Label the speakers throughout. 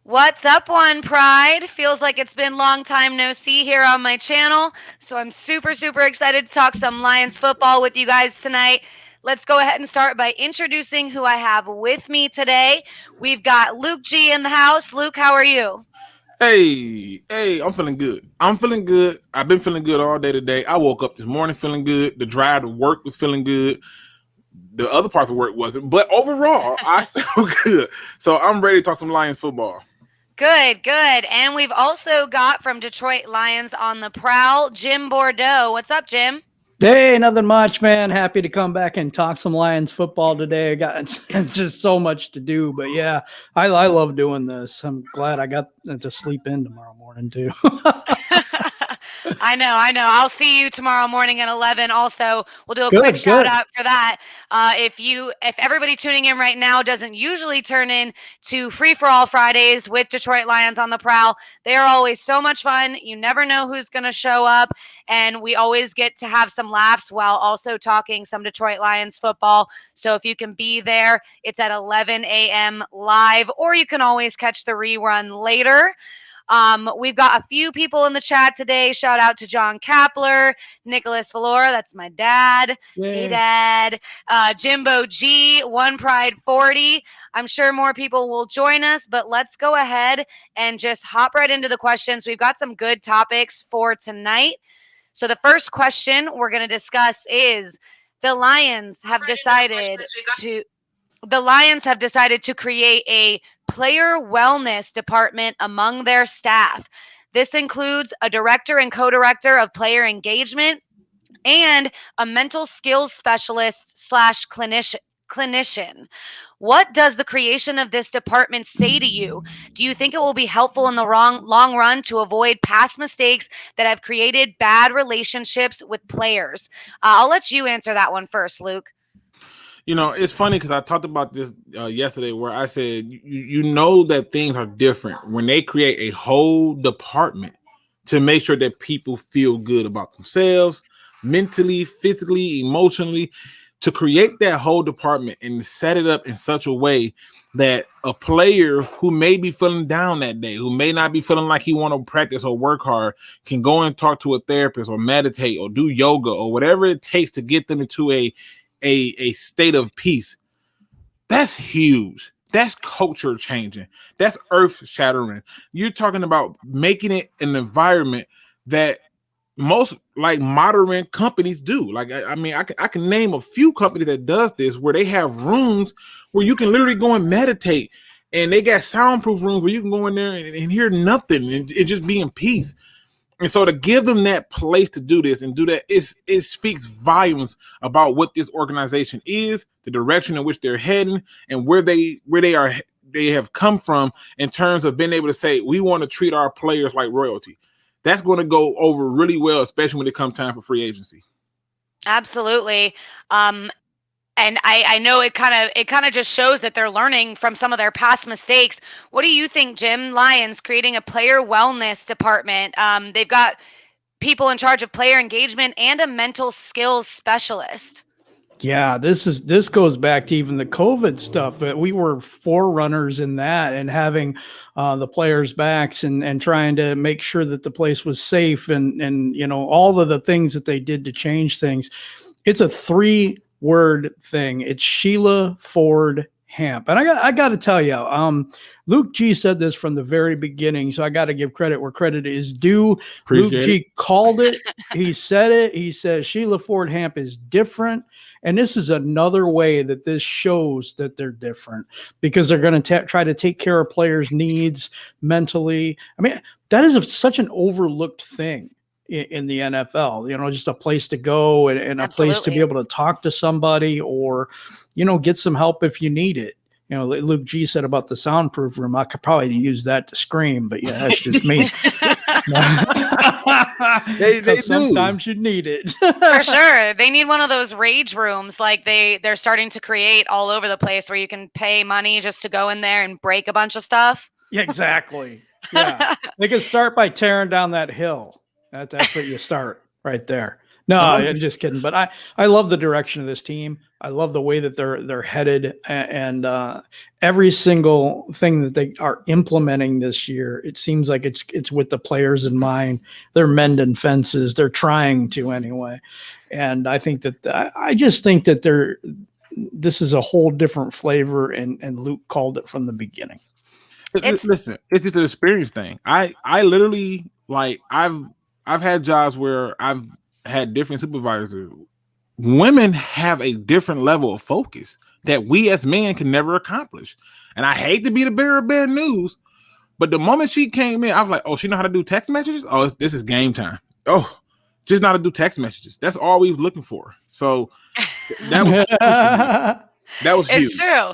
Speaker 1: What's up, One Pride? Feels like it's been long time no see here on my channel, so I'm super excited to talk some Lions football with you guys tonight. Let's go ahead and start by introducing who I have with me today. We've got Luke G in the house. Luke, how are you?
Speaker 2: Hey, I'm feeling good. I'm feeling good. I've been feeling good all day today. I woke up this morning feeling good. The drive to work was feeling good. The other parts of work wasn't, but overall, I feel good. So I'm ready to talk some Lions football.
Speaker 1: Good. And we've also got from Detroit Lions on the prowl, Jim Bordeaux. What's up, Jim?
Speaker 3: Hey, nothing much, man. Happy to come back and talk some Lions football today. I got just so much to do, but yeah, I love doing this. I'm glad I got to sleep in tomorrow morning too.
Speaker 1: I know. I'll see you tomorrow morning at 11. Also, we'll do a
Speaker 3: Good,
Speaker 1: quick shout
Speaker 3: good.
Speaker 1: out for that. If everybody tuning in right now doesn't usually turn in to Free for All Fridays with Detroit Lions on the prowl, they are always so much fun. You never know who's going to show up, and we always get to have some laughs while also talking some Detroit Lions football. So if you can be there, it's at 11 a.m. live, or you can always catch the rerun later. We've got a few people in the chat today. Shout out to John Kapler, Nicholas Valora, that's my dad.
Speaker 3: Yay.
Speaker 1: Hey, Dad. Jimbo G, One Pride 40. I'm sure more people will join us, but let's go ahead and just hop right into the questions. We've got some good topics for tonight. So the first question we're going to discuss is the Lions have decided to create a player wellness department among their staff. This includes a director and co-director of player engagement and a mental skills specialist / clinician. What does the creation of this department say to you? Do you think it will be helpful in the long run to avoid past mistakes that have created bad relationships with players? I'll let you answer that one first, Luke.
Speaker 2: You know, it's funny because I talked about this yesterday where I said, you know that things are different when they create a whole department to make sure that people feel good about themselves, mentally, physically, emotionally, to create that whole department and set it up in such a way that a player who may be feeling down that day, who may not be feeling like he want to practice or work hard, can go and talk to a therapist or meditate or do yoga or whatever it takes to get them into a state of peace. That's huge. That's culture changing. That's earth shattering. You're talking about making it an environment that most like modern companies do. Like, I mean, I can name a few companies that does this where they have rooms where you can literally go and meditate, and they got soundproof rooms where you can go in there and hear nothing and just be in peace. And so to give them that place to do this and do that, it speaks volumes about what this organization is, the direction in which they're heading, and where they have come from in terms of being able to say, we want to treat our players like royalty. That's going to go over really well, especially when it comes time for free agency.
Speaker 1: Absolutely. And I know it kind of just shows that they're learning from some of their past mistakes. What do you think, Jim? Lions creating a player wellness department. They've got people in charge of player engagement and a mental skills specialist.
Speaker 3: Yeah, this goes back to even the COVID stuff. But we were forerunners in that and having the players' backs and trying to make sure that the place was safe and you know all of the things that they did to change things. It's a 3-word thing. It's Sheila Ford Hamp. And I got to tell you, Luke G said this from the very beginning, so I got to give credit where credit is due.
Speaker 2: Appreciate
Speaker 3: Luke G called it. He said it. He says Sheila Ford Hamp is different. And this is another way that this shows that they're different because they're going to try to take care of players' needs mentally. I mean, that is such an overlooked thing in the NFL, you know, just a place to go and a place to be able to talk to somebody or, you know, get some help if you need it. You know, Luke G said about the soundproof room. I could probably use that to scream, but yeah, that's just me.
Speaker 2: they
Speaker 3: sometimes you need it.
Speaker 1: For sure. They need one of those rage rooms like they're starting to create all over the place where you can pay money just to go in there and break a bunch of stuff.
Speaker 3: Yeah, exactly. Yeah. They could start by tearing down that hill. That's what you start right there. No, I'm just kidding. But I love the direction of this team. I love the way that they're headed, and every single thing that they are implementing this year, it seems like it's with the players in mind. They're mending fences. They're trying to anyway, and I think that I just think that this is a whole different flavor, and Luke called it from the beginning.
Speaker 2: Listen, it's just an experience thing. I literally, like, I've had jobs where I've had different supervisors. Women have a different level of focus that we as men can never accomplish. And I hate to be the bearer of bad news, but the moment she came in, I was like, oh, she know how to do text messages? Oh, this is game time. Oh, just know how to do text messages. That's all we was looking for. So that was that was huge.
Speaker 1: It's true.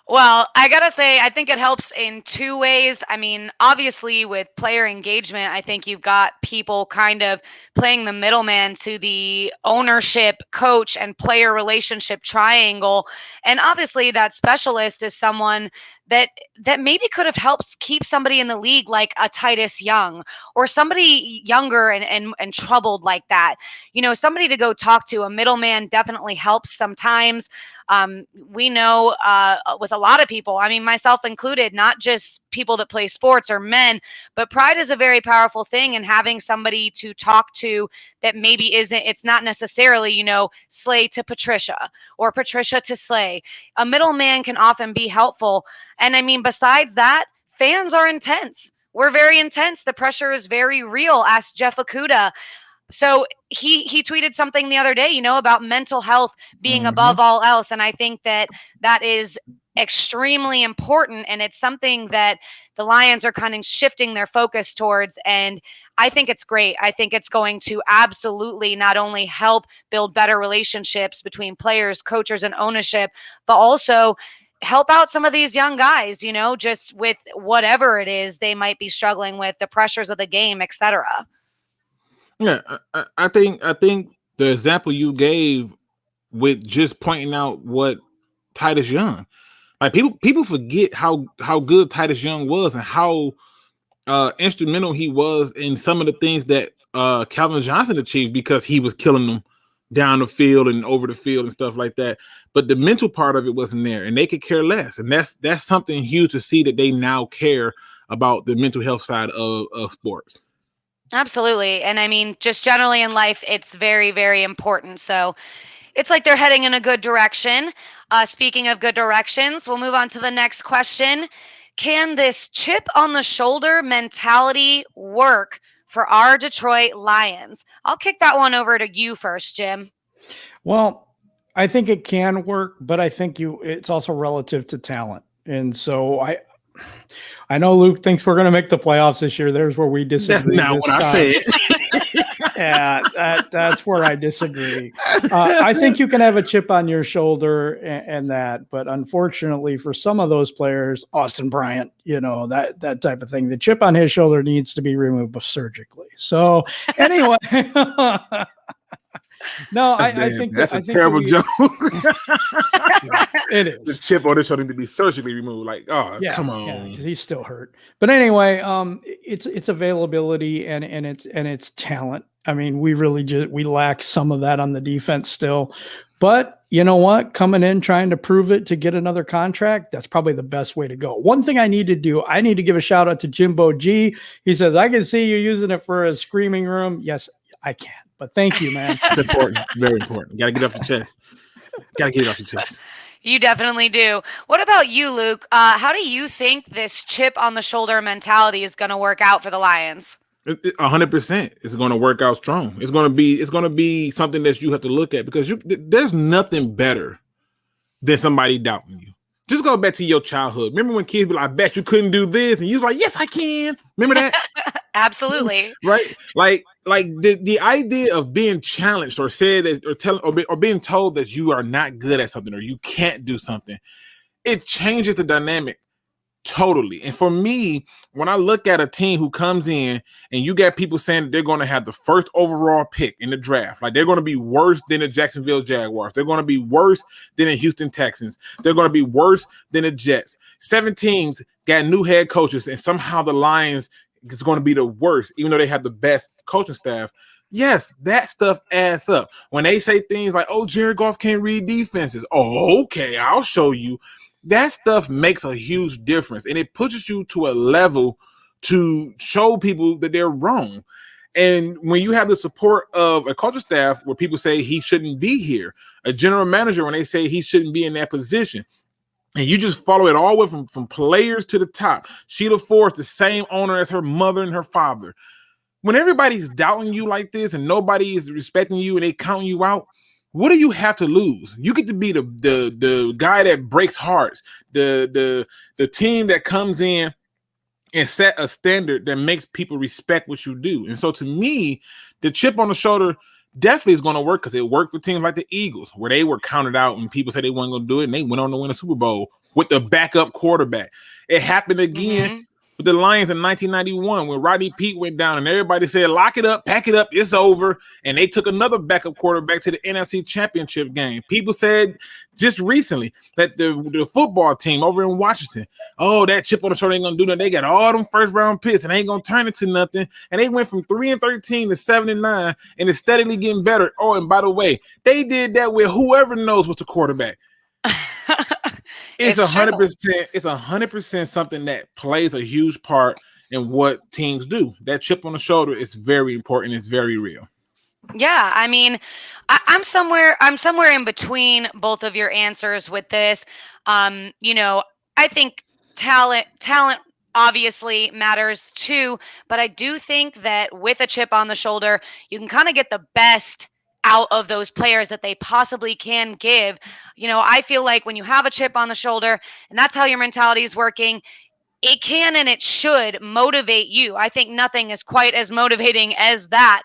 Speaker 1: Well, I got to say, I think it helps in two ways. I mean, obviously, with player engagement, I think you've got people kind of playing the middleman to the ownership, coach, and player relationship triangle. And obviously, that specialist is someone that maybe could have helped keep somebody in the league like a Titus Young or somebody younger and troubled like that. You know, somebody to go talk to. A middleman definitely helps sometimes. We know with a lot of people, I mean, myself included, not just people that play sports or men, but pride is a very powerful thing. And having somebody to talk to that maybe it's not necessarily, you know, Slay to Patricia or Patricia to Slay. A middleman can often be helpful. And I mean, besides that, fans are intense. We're very intense. The pressure is very real. Ask Jeff Okuda. So he tweeted something the other day, you know, about mental health being above all else. And I think that is extremely important. And it's something that the Lions are kind of shifting their focus towards. And I think it's great. I think it's going to absolutely not only help build better relationships between players, coaches, and ownership, but also help out some of these young guys, you know, just with whatever it is they might be struggling with, the pressures of the game, etc.
Speaker 2: Yeah, I think the example you gave with just pointing out what Titus Young, like people forget how good Titus Young was and how instrumental he was in some of the things that Calvin Johnson achieved because he was killing them down the field and over the field and stuff like that. But the mental part of it wasn't there, and they could care less. And that's something huge to see that they now care about the mental health side of sports.
Speaker 1: Absolutely. And I mean, just generally in life, it's very, very important. So it's like they're heading in a good direction. Speaking of good directions, we'll move on to the next question. Can this chip on the shoulder mentality work for our Detroit Lions? I'll kick that one over to you first, Jim.
Speaker 3: Well, I think it can work, but I think it's also relative to talent. And so I know Luke thinks we're going to make the playoffs this year. There's where we disagree.
Speaker 2: That's not what I said.
Speaker 3: Yeah, that's where I disagree. I think you can have a chip on your shoulder and that, but unfortunately for some of those players, Austin Bryant, you know, that type of thing, the chip on his shoulder needs to be removed surgically. So anyway, no, I think
Speaker 2: that's a terrible joke.
Speaker 3: It is.
Speaker 2: The chip on his shoulder to be surgically removed. Like, come on.
Speaker 3: Yeah, he's still hurt. But anyway, it's availability and it's talent. I mean, we lack some of that on the defense still. But you know what? Coming in, trying to prove it to get another contract, that's probably the best way to go. One thing I need to do, I need to give a shout out to Jimbo G. He says, I can see you using it for a screaming room. Yes, I can. But thank you, man.
Speaker 2: It's important. It's very important. You got to get it off your chest.
Speaker 1: You definitely do. What about you, Luke? How do you think this chip on the shoulder mentality is going to work out for the Lions?
Speaker 2: 100%. It's going to work out strong. It's going to be something that you have to look at because there's nothing better than somebody doubting you. Just go back to your childhood. Remember when kids be like, I bet you couldn't do this, and you was like, yes, I can. Remember that?
Speaker 1: Absolutely.
Speaker 2: Right? Like the idea of being challenged or said that or being told that you are not good at something or you can't do something, it changes the dynamic totally. And for me, when I look at a team who comes in and you got people saying that they're going to have the first overall pick in the draft, like they're going to be worse than the Jacksonville Jaguars, they're going to be worse than the Houston Texans, they're going to be worse than the Jets. 7 teams got new head coaches, and somehow the Lions is going to be the worst, even though they have the best coaching staff. Yes, that stuff adds up. When they say things like, oh, Jared Goff can't read defenses. Oh, okay, I'll show you. That stuff makes a huge difference. And it pushes you to a level to show people that they're wrong. And when you have the support of a coaching staff where people say he shouldn't be here, a general manager when they say he shouldn't be in that position, and you just follow it all the way from players to the top. Sheila Ford's the same owner as her mother and her father. When everybody's doubting you like this and nobody is respecting you and they counting you out, what do you have to lose? You get to be the guy that breaks hearts, the team that comes in and set a standard that makes people respect what you do. And so to me, the chip on the shoulder definitely is going to work because it worked for teams like the Eagles, where they were counted out and people said they weren't going to do it, and they went on to win a Super Bowl with the backup quarterback. It happened again with the Lions in 1991 when Rodney Peete went down and everybody said, lock it up, pack it up, it's over. And they took another backup quarterback to the NFC Championship game. People said just recently that the football team over in Washington, oh, that chip on the shoulder ain't going to do nothing. They got all them first-round picks and ain't going to turn into nothing. And they went from 3-13 to 7-9 and it's steadily getting better. Oh, and by the way, they did that with whoever knows what's the quarterback. It's 100%. It's 100% something that plays a huge part in what teams do. That chip on the shoulder is very important. It's very real.
Speaker 1: Yeah, I mean, I'm somewhere in between both of your answers with this. I think talent obviously matters too, but I do think that with a chip on the shoulder, you can kind of get the best out of those players that they possibly can give. I feel like when you have a chip on the shoulder and that's how your mentality is working, it can and it should motivate you. I think nothing is quite as motivating as that,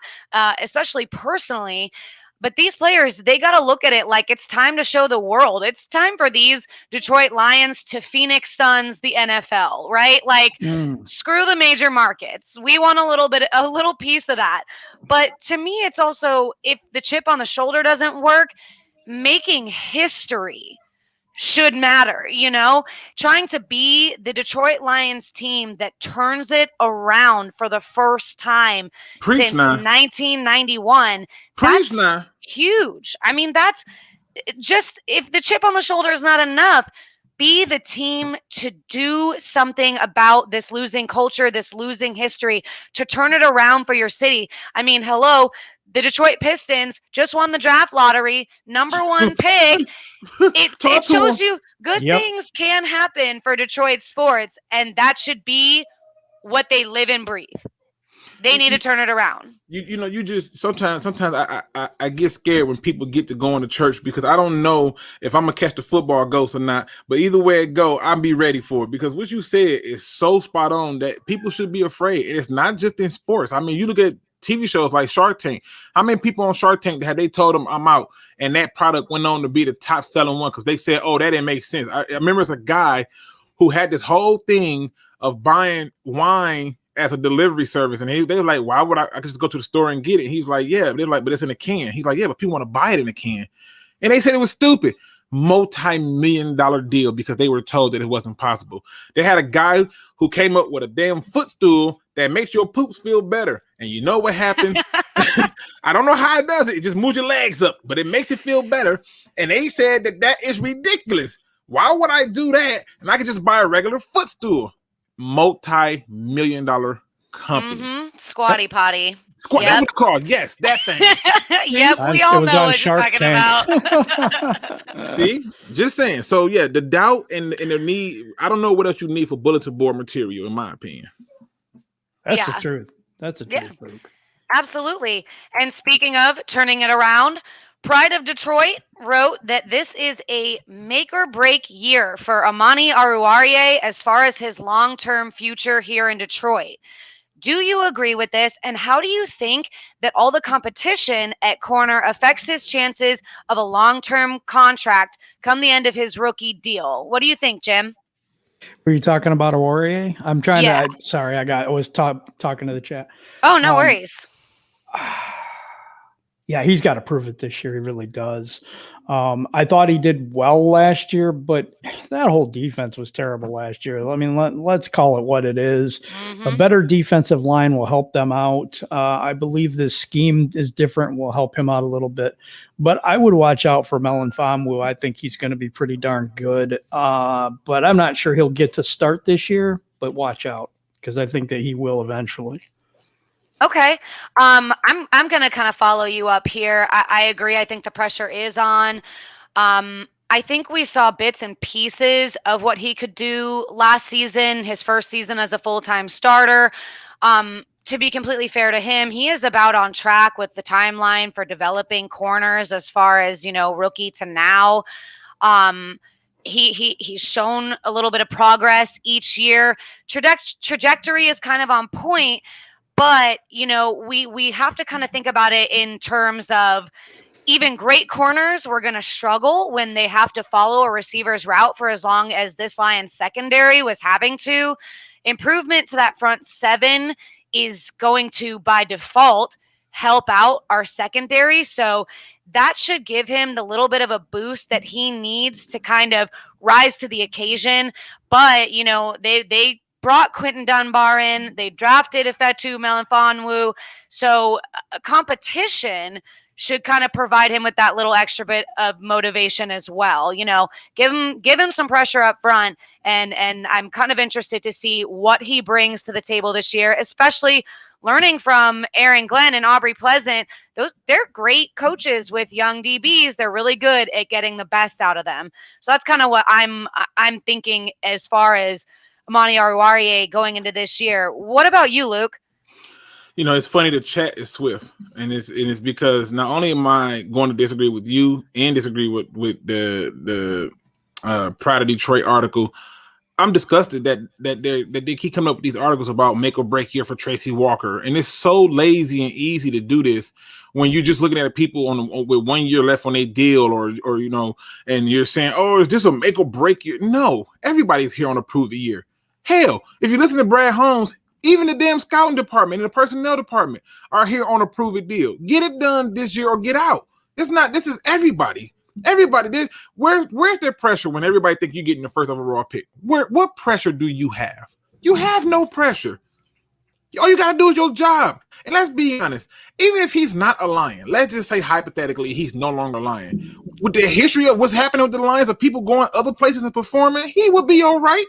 Speaker 1: especially personally. But these players, they got to look at it like it's time to show the world. It's time for these Detroit Lions to Phoenix Suns the NFL, right? Like, screw the major markets. We want a little piece of that. But to me, it's also, if the chip on the shoulder doesn't work, making history should matter, trying to be the Detroit Lions team that turns it around for the first time since 1991. That's huge. I mean, that's just, if the chip on the shoulder is not enough, be the team to do something about this losing culture, this losing history, to turn it around for your city. I mean, hello, the Detroit Pistons just won the draft lottery, number one pick. It shows you good things can happen for Detroit sports, and that should be what they live and breathe. They need to turn it around.
Speaker 2: You just sometimes I get scared when people get to going to church because I don't know if I'm gonna catch the football ghost or not. But either way it go, I'll be ready for it because what you said is so spot on that people should be afraid. And it's not just in sports. I mean, you look at TV shows like Shark Tank. How many people on Shark Tank had they told them I'm out, and that product went on to be the top selling one because they said, "Oh, that didn't make sense." I remember it's a guy who had this whole thing of buying wine as a delivery service, and they were like, "Why would I could just go to the store and get it?" He's like, "Yeah," they're like, "But it's in a can." He's like, "Yeah, but people want to buy it in a can," and they said it was stupid. Multi-million-dollar deal because they were told that it wasn't possible. They had a guy who came up with a damn footstool that makes your poops feel better. And you know what happened? I don't know how it does it. It just moves your legs up, but it makes it feel better. And they said that is ridiculous. Why would I do that? And I could just buy a regular footstool. Multi-million-dollar company.
Speaker 1: Squatty potty.
Speaker 2: That's what it's called. Yes, that thing.
Speaker 1: Yep, we all know what you're talking about.
Speaker 2: See? Just saying. So, yeah, the doubt and the need, I don't know what else you need for bulletin board material, in my opinion.
Speaker 3: That's the truth. That's the truth, Luke.
Speaker 1: Absolutely. And speaking of turning it around, Pride of Detroit wrote that this is a make or break year for Amani Aruarie as far as his long-term future here in Detroit. Do you agree with this? And how do you think that all the competition at corner affects his chances of a long-term contract come the end of his rookie deal? What do you think, Jim?
Speaker 3: Were you talking about Aruarie? I'm trying to. Sorry, I was talking to the chat.
Speaker 1: Oh, no worries.
Speaker 3: Yeah, he's got to prove it this year. He really does. I thought he did well last year, but that whole defense was terrible last year. I mean, let's call it what it is. A better defensive line will help them out. I believe this scheme is different, will help him out a little bit. But I would watch out for Melon Famu. I think he's going to be pretty darn good. But I'm not sure he'll get to start this year, but watch out because I think that he will eventually.
Speaker 1: Okay. I'm gonna kind of follow you up here. I agree. I think the pressure is on. I think we saw bits and pieces of what he could do last season, his first season as a full-time starter. To be completely fair to him, he is about on track with the timeline for developing corners as far as, rookie to now. He's shown a little bit of progress each year. Trajectory is kind of on point. But, we have to kind of think about it in terms of even great corners were going to struggle when they have to follow a receiver's route for as long as this Lions secondary was having to. Improvement to that front seven is going to, by default, help out our secondary. So that should give him the little bit of a boost that he needs to kind of rise to the occasion. But, they brought Quentin Dunbar in. They drafted Ifeatu Melifonwu. So competition should kind of provide him with that little extra bit of motivation as well. Give him some pressure up front. And I'm kind of interested to see what he brings to the table this year, especially learning from Aaron Glenn and Aubrey Pleasant. They're great coaches with young DBs. They're really good at getting the best out of them. So that's kind of what I'm thinking as far as Amani Oruwariye going into this year. What about you, Luke?
Speaker 2: It's funny, the chat is swift, and it's because not only am I going to disagree with you and disagree with the Pride of Detroit article, I'm disgusted that they keep coming up with these articles about make or break year for Tracy Walker, and it's so lazy and easy to do this when you're just looking at people with 1 year left on their deal, or and you're saying, oh, is this a make or break year? No, everybody's here on a prove it year. Hell, if you listen to Brad Holmes, even the damn scouting department and the personnel department are here on a prove it deal. Get it done this year or get out. This is everybody. Everybody. Where's their pressure when everybody think you're getting the first overall pick? What pressure do you have? You have no pressure. All you got to do is your job. And let's be honest, even if he's not a Lion, let's just say hypothetically he's no longer a Lion. With the history of what's happening with the Lions, of people going other places and performing, he would be all right.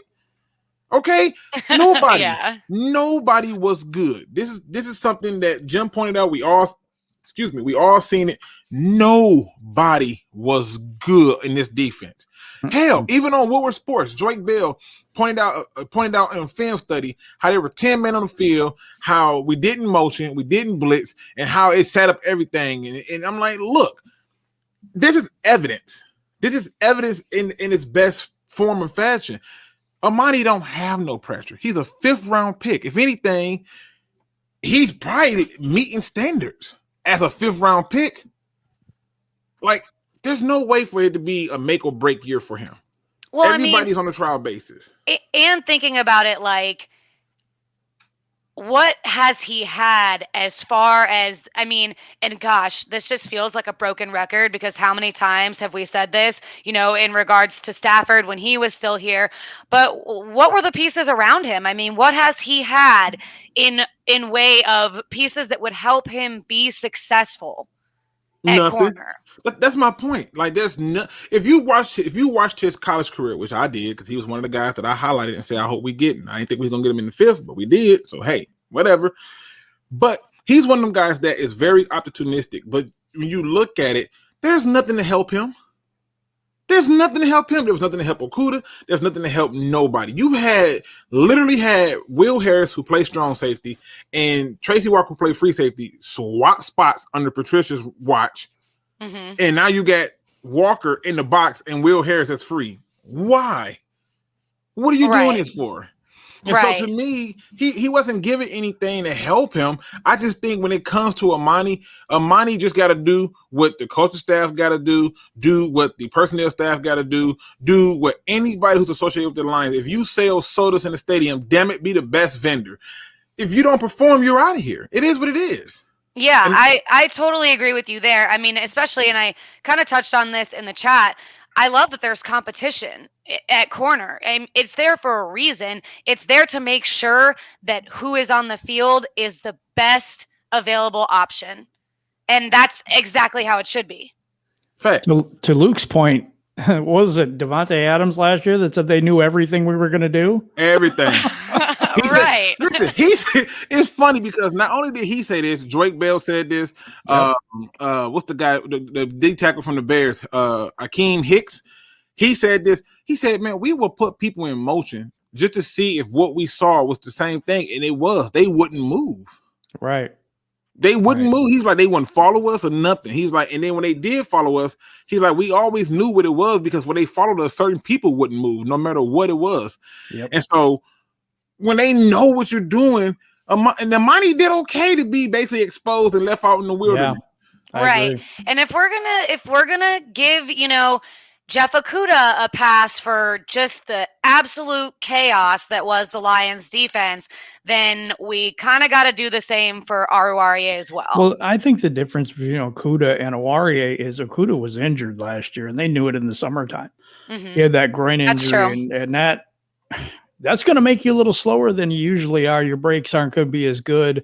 Speaker 2: Okay, nobody was good. This is something that Jim pointed out. We all seen it. Nobody was good in this defense. Hell, even on Woodward Sports, Drake Bell pointed out in film study how there were 10 men on the field, how we didn't motion, we didn't blitz, and how it set up everything. And I'm like, look, this is evidence. This is evidence in its best form and fashion. Amani don't have no pressure. He's a 5th round pick. If anything, he's probably meeting standards as a 5th round pick. Like, there's no way for it to be a make or break year for him. Well, everybody's on a trial basis.
Speaker 1: And thinking about it, like, what has he had as far as, and gosh, this just feels like a broken record because how many times have we said this, in regards to Stafford when he was still here, but what were the pieces around him? What has he had in way of pieces that would help him be successful at
Speaker 2: Nothing.
Speaker 1: Corner?
Speaker 2: That's my point. Like, there's no, if you watched his college career, which I did, because he was one of the guys that I highlighted and said, I hope we get him. I didn't think we was gonna get him in the 5th, but we did. So hey, whatever. But he's one of them guys that is very opportunistic. But when you look at it, there's nothing to help him. There's nothing to help him. There was nothing to help Okuda. There's nothing to help nobody. You literally had Will Harris, who played strong safety, and Tracy Walker, who played free safety, swap spots under Patricia's watch. Mm-hmm. And now you got Walker in the box and Will Harris that's free. Why? What are you doing this for? And so to me, he wasn't giving anything to help him. I just think when it comes to Amani just got to do what the coaching staff got to do what the personnel staff got to do what anybody who's associated with the Lions. If you sell sodas in the stadium, damn it, be the best vendor. If you don't perform, you're out of here. It is what it is.
Speaker 1: Yeah,
Speaker 2: And
Speaker 1: I totally agree with you there. I mean, especially, and I kind of touched on this in the chat. I love that there's competition at corner, and it's there for a reason. It's there to make sure that who is on the field is the best available option, and that's exactly how it should be.
Speaker 2: facts.
Speaker 3: To Luke's point, what was it Devontae Adams last year that said they knew everything we were going to do?
Speaker 2: Everything.
Speaker 1: Right.
Speaker 2: Listen, it's funny because not only did he say this, Drake Bell said this.
Speaker 3: Yep.
Speaker 2: What's the guy, the D tackle from the Bears, Akeem Hicks? He said this. He said, "Man, we will put people in motion just to see if what we saw was the same thing, and it was. They wouldn't move.
Speaker 3: Right.
Speaker 2: They wouldn't move. He's like, they wouldn't follow us or nothing. He's like, and then when they did follow us, he's like, we always knew what it was because when they followed us, certain people wouldn't move, no matter what it was.
Speaker 3: Yep.
Speaker 2: And so when they know what you're doing, and the money did okay to be basically exposed and left out in the wilderness.
Speaker 3: I
Speaker 1: Right.
Speaker 3: agree.
Speaker 1: And if we're gonna give, Jeff Okudah a pass for just the absolute chaos that was the Lions defense, then we kind of got to do the same for Aruarie as well.
Speaker 3: Well, I think the difference between Okudah and Awarie is Okudah was injured last year, and they knew it in the summertime.
Speaker 1: Mhm.
Speaker 3: He had that groin
Speaker 1: That's
Speaker 3: injury, and that's going to make you a little slower than you usually are. Your breaks aren't going to be as good.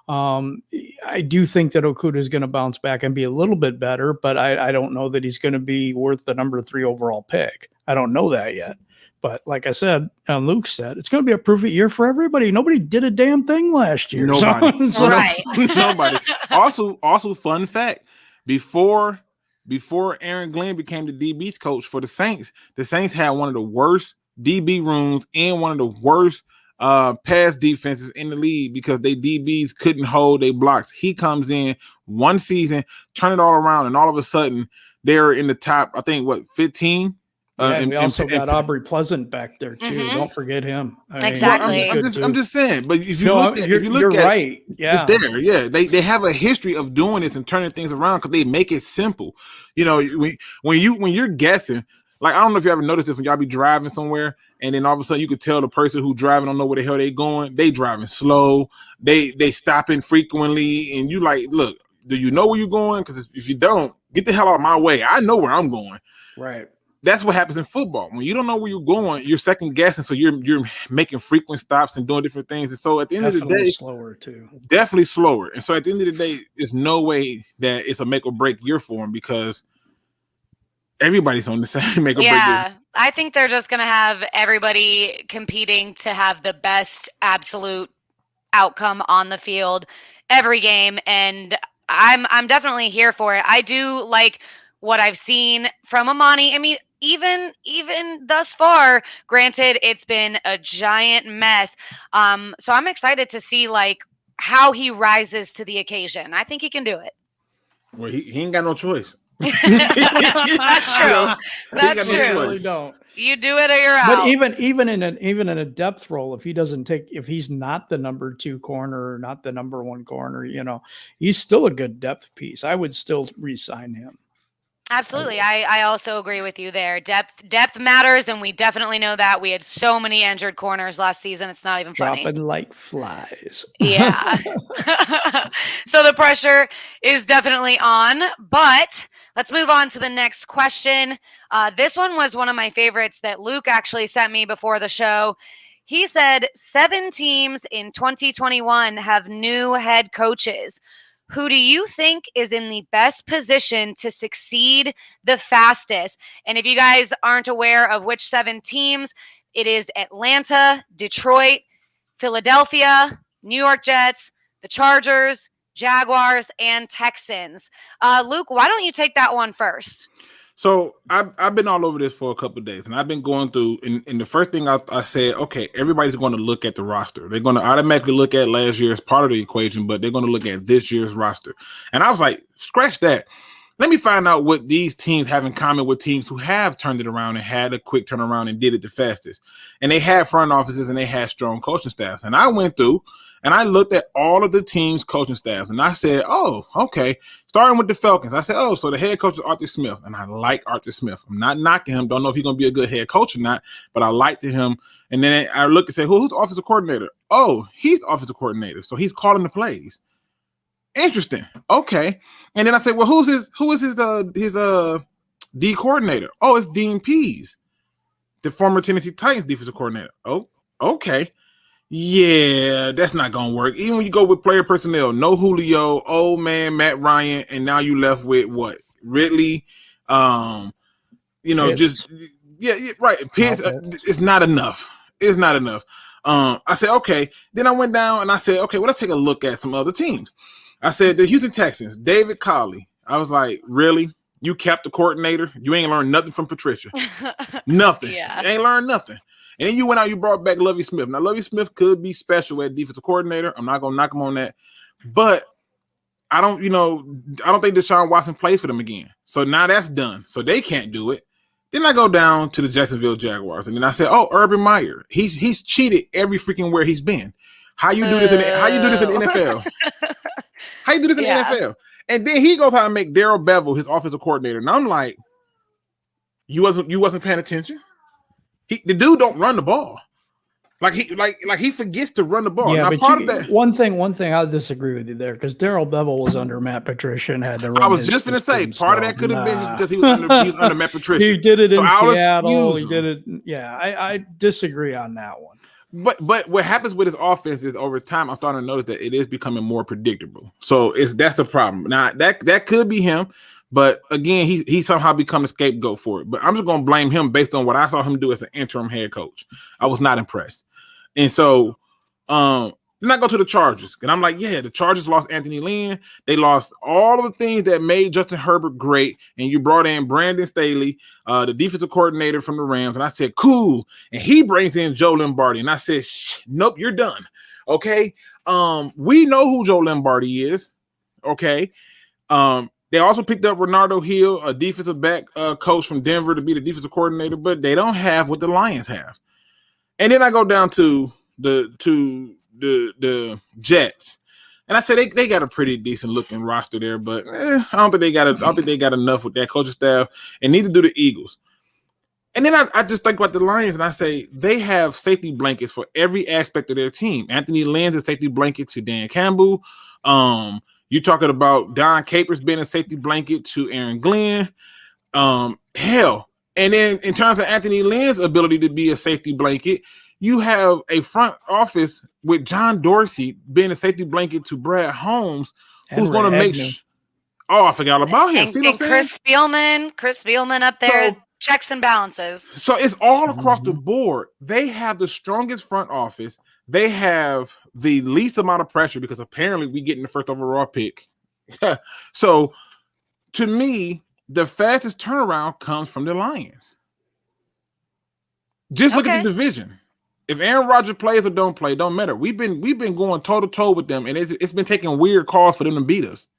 Speaker 3: I do think that Okudah is going to bounce back and be a little bit better, but I don't know that he's going to be worth the number 3 overall pick. I don't know that yet. But like I said, Luke said, it's going to be a prove it year for everybody. Nobody did a damn thing last year.
Speaker 2: Nobody.
Speaker 1: Right.
Speaker 2: Nobody. Also, fun fact: before Aaron Glenn became the DB's coach for the Saints had one of the worst DB rooms and one of the worst pass defenses in the league because they DBs couldn't hold their blocks. He comes in one season, turn it all around, and all of a sudden they're in the top, I think, 15?
Speaker 3: And we also got Aubrey Pleasant back there too.
Speaker 1: Mhm.
Speaker 3: Don't forget him.
Speaker 1: Exactly.
Speaker 2: I'm just saying. But if you
Speaker 3: No,
Speaker 2: look at
Speaker 3: you're right. Yeah.
Speaker 2: it's there. Yeah, they have a history of doing this and turning things around because they make it simple. When you're guessing, like I don't know if you ever noticed this when y'all be driving somewhere and then all of a sudden you could tell the person who's driving don't know where the hell they going. They driving slow. They stopping frequently, and you like, look, do you know where you're going? Because if you don't, get the hell out of my way. I know where I'm going.
Speaker 3: Right.
Speaker 2: That's what happens in football. When you don't know where you're going, you're second guessing. So you're making frequent stops and doing different things. And so at the end of the day,
Speaker 3: slower too.
Speaker 2: Definitely slower. And so at the end of the day, there's no way that it's a make or break year for him because everybody's on the same make or break year.
Speaker 1: Yeah, I think they're just going to have everybody competing to have the best absolute outcome on the field every game, and I'm definitely here for it. I do like what I've seen from Amani. I mean, even thus far, granted, it's been a giant mess. So I'm excited to see like how he rises to the occasion. I think he can do it.
Speaker 2: Well, he ain't got no choice.
Speaker 1: That's true. That's
Speaker 2: no
Speaker 1: true.
Speaker 3: Really don't.
Speaker 1: You do it or you're out.
Speaker 3: But even in a depth role, if he's not the number 2 corner or not the number 1 corner, he's still a good depth piece. I would still re-sign him.
Speaker 1: Absolutely. I also agree with you there. Depth matters, and we definitely know that. We had so many injured corners last season. It's not even funny.
Speaker 3: Dropping like flies.
Speaker 1: Yeah. So the pressure is definitely on, but let's move on to the next question. This one was one of my favorites that Luke actually sent me before the show. He said 7 teams in 2021 have new head coaches. Who do you think is in the best position to succeed the fastest? And if you guys aren't aware of which 7 teams, it is Atlanta, Detroit, Philadelphia, New York Jets, the Chargers, Jaguars, and Texans. Luke, why don't you take that one first?
Speaker 2: So I've been all over this for a couple of days, and I've been going through. And the first thing I said, okay, everybody's going to look at the roster. They're going to automatically look at last year as part of the equation, but they're going to look at this year's roster. And I was like, scratch that. Let me find out what these teams have in common with teams who have turned it around and had a quick turnaround and did it the fastest. And they had front offices and they had strong coaching staffs. And I went through and I looked at all of the teams' coaching staffs and I said, oh, okay. Starting with the Falcons, I said, oh, so the head coach is Arthur Smith. And I like Arthur Smith. I'm not knocking him. Don't know if he's going to be a good head coach or not, but I liked him. And then I looked and said, who's the offensive coordinator? Oh, he's the offensive coordinator. So he's calling the plays. Interesting. Okay. And then I said, well, who is his D coordinator? Oh, it's Dean Pease, the former Tennessee Titans defensive coordinator. Oh, okay. Yeah, that's not gonna work. Even when you go with player personnel, no Julio, old man Matt Ryan, and now you left with what? Ridley,
Speaker 3: Pitts.
Speaker 2: just right. Pitts, it's not enough. It's not enough. I said, okay. Then I went down and I said, okay, well, let's take a look at some other teams. I said the Houston Texans, David Colley. I was like, really? You kept the coordinator? You ain't learned nothing from Patricia. Nothing.
Speaker 1: Yeah.
Speaker 2: You ain't learned nothing. And then you went out, you brought back Lovie Smith. Now, Lovie Smith could be special at defensive coordinator. I'm not going to knock him on that. But I don't think Deshaun Watson plays for them again. So now that's done. So they can't do it. Then I go down to the Jacksonville Jaguars. And then I said, oh, Urban Meyer. He's cheated every freaking where he's been. How you do this in the NFL? How you do this in the NFL? And then he goes out and make Darrell Bevell his offensive coordinator. And I'm like, you wasn't paying attention? The dude don't run the ball. Like he forgets to run the ball.
Speaker 3: Yeah,
Speaker 2: now,
Speaker 3: but
Speaker 2: part of that,
Speaker 3: one thing I'll disagree with you there, because Darrell Bevell was under Matt Patricia and had to run.
Speaker 2: I was just going to say part of that could have been just because he was under Matt Patricia.
Speaker 3: He did it in Seattle. He did it. Yeah, I disagree on that one.
Speaker 2: But what happens with his offense is over time, I'm starting to notice that it is becoming more predictable. So that's the problem. Now that could be him. But again, he somehow become a scapegoat for it. But I'm just going to blame him based on what I saw him do as an interim head coach. I was not impressed. And so then I go to the Chargers. And I'm like, yeah, the Chargers lost Anthony Lynn. They lost all of the things that made Justin Herbert great. And you brought in Brandon Staley, the defensive coordinator from the Rams. And I said, cool. And he brings in Joe Lombardi. And I said, nope, you're done. Okay. We know who Joe Lombardi is. Okay. They also picked up Renardo Hill, a defensive back coach from Denver, to be the defensive coordinator, but they don't have what the Lions have. And then I go down to the Jets, and I said they got a pretty decent looking roster there, but I don't think they got enough with that coaching staff, and neither do the Eagles. And then I just think about the Lions, and I say they have safety blankets for every aspect of their team. Anthony Lynn's a safety blanket to Dan Campbell. You're talking about Don Capers being a safety blanket to Aaron Glenn. Hell. And then in terms of Anthony Lynn's ability to be a safety blanket, you have a front office with John Dorsey being a safety blanket to Brad Holmes, who's going to make I forgot all about him.
Speaker 1: See what I'm saying? Chris Spielman up there, checks and balances.
Speaker 2: So it's all across the board. They have the strongest front office. They have the least amount of pressure because apparently we get in the first overall pick. So to me, the fastest turnaround comes from the Lions. Just look at the division. If Aaron Rodgers plays or don't play, don't matter. We've been going toe to toe with them, and it's been taking weird calls for them to beat us.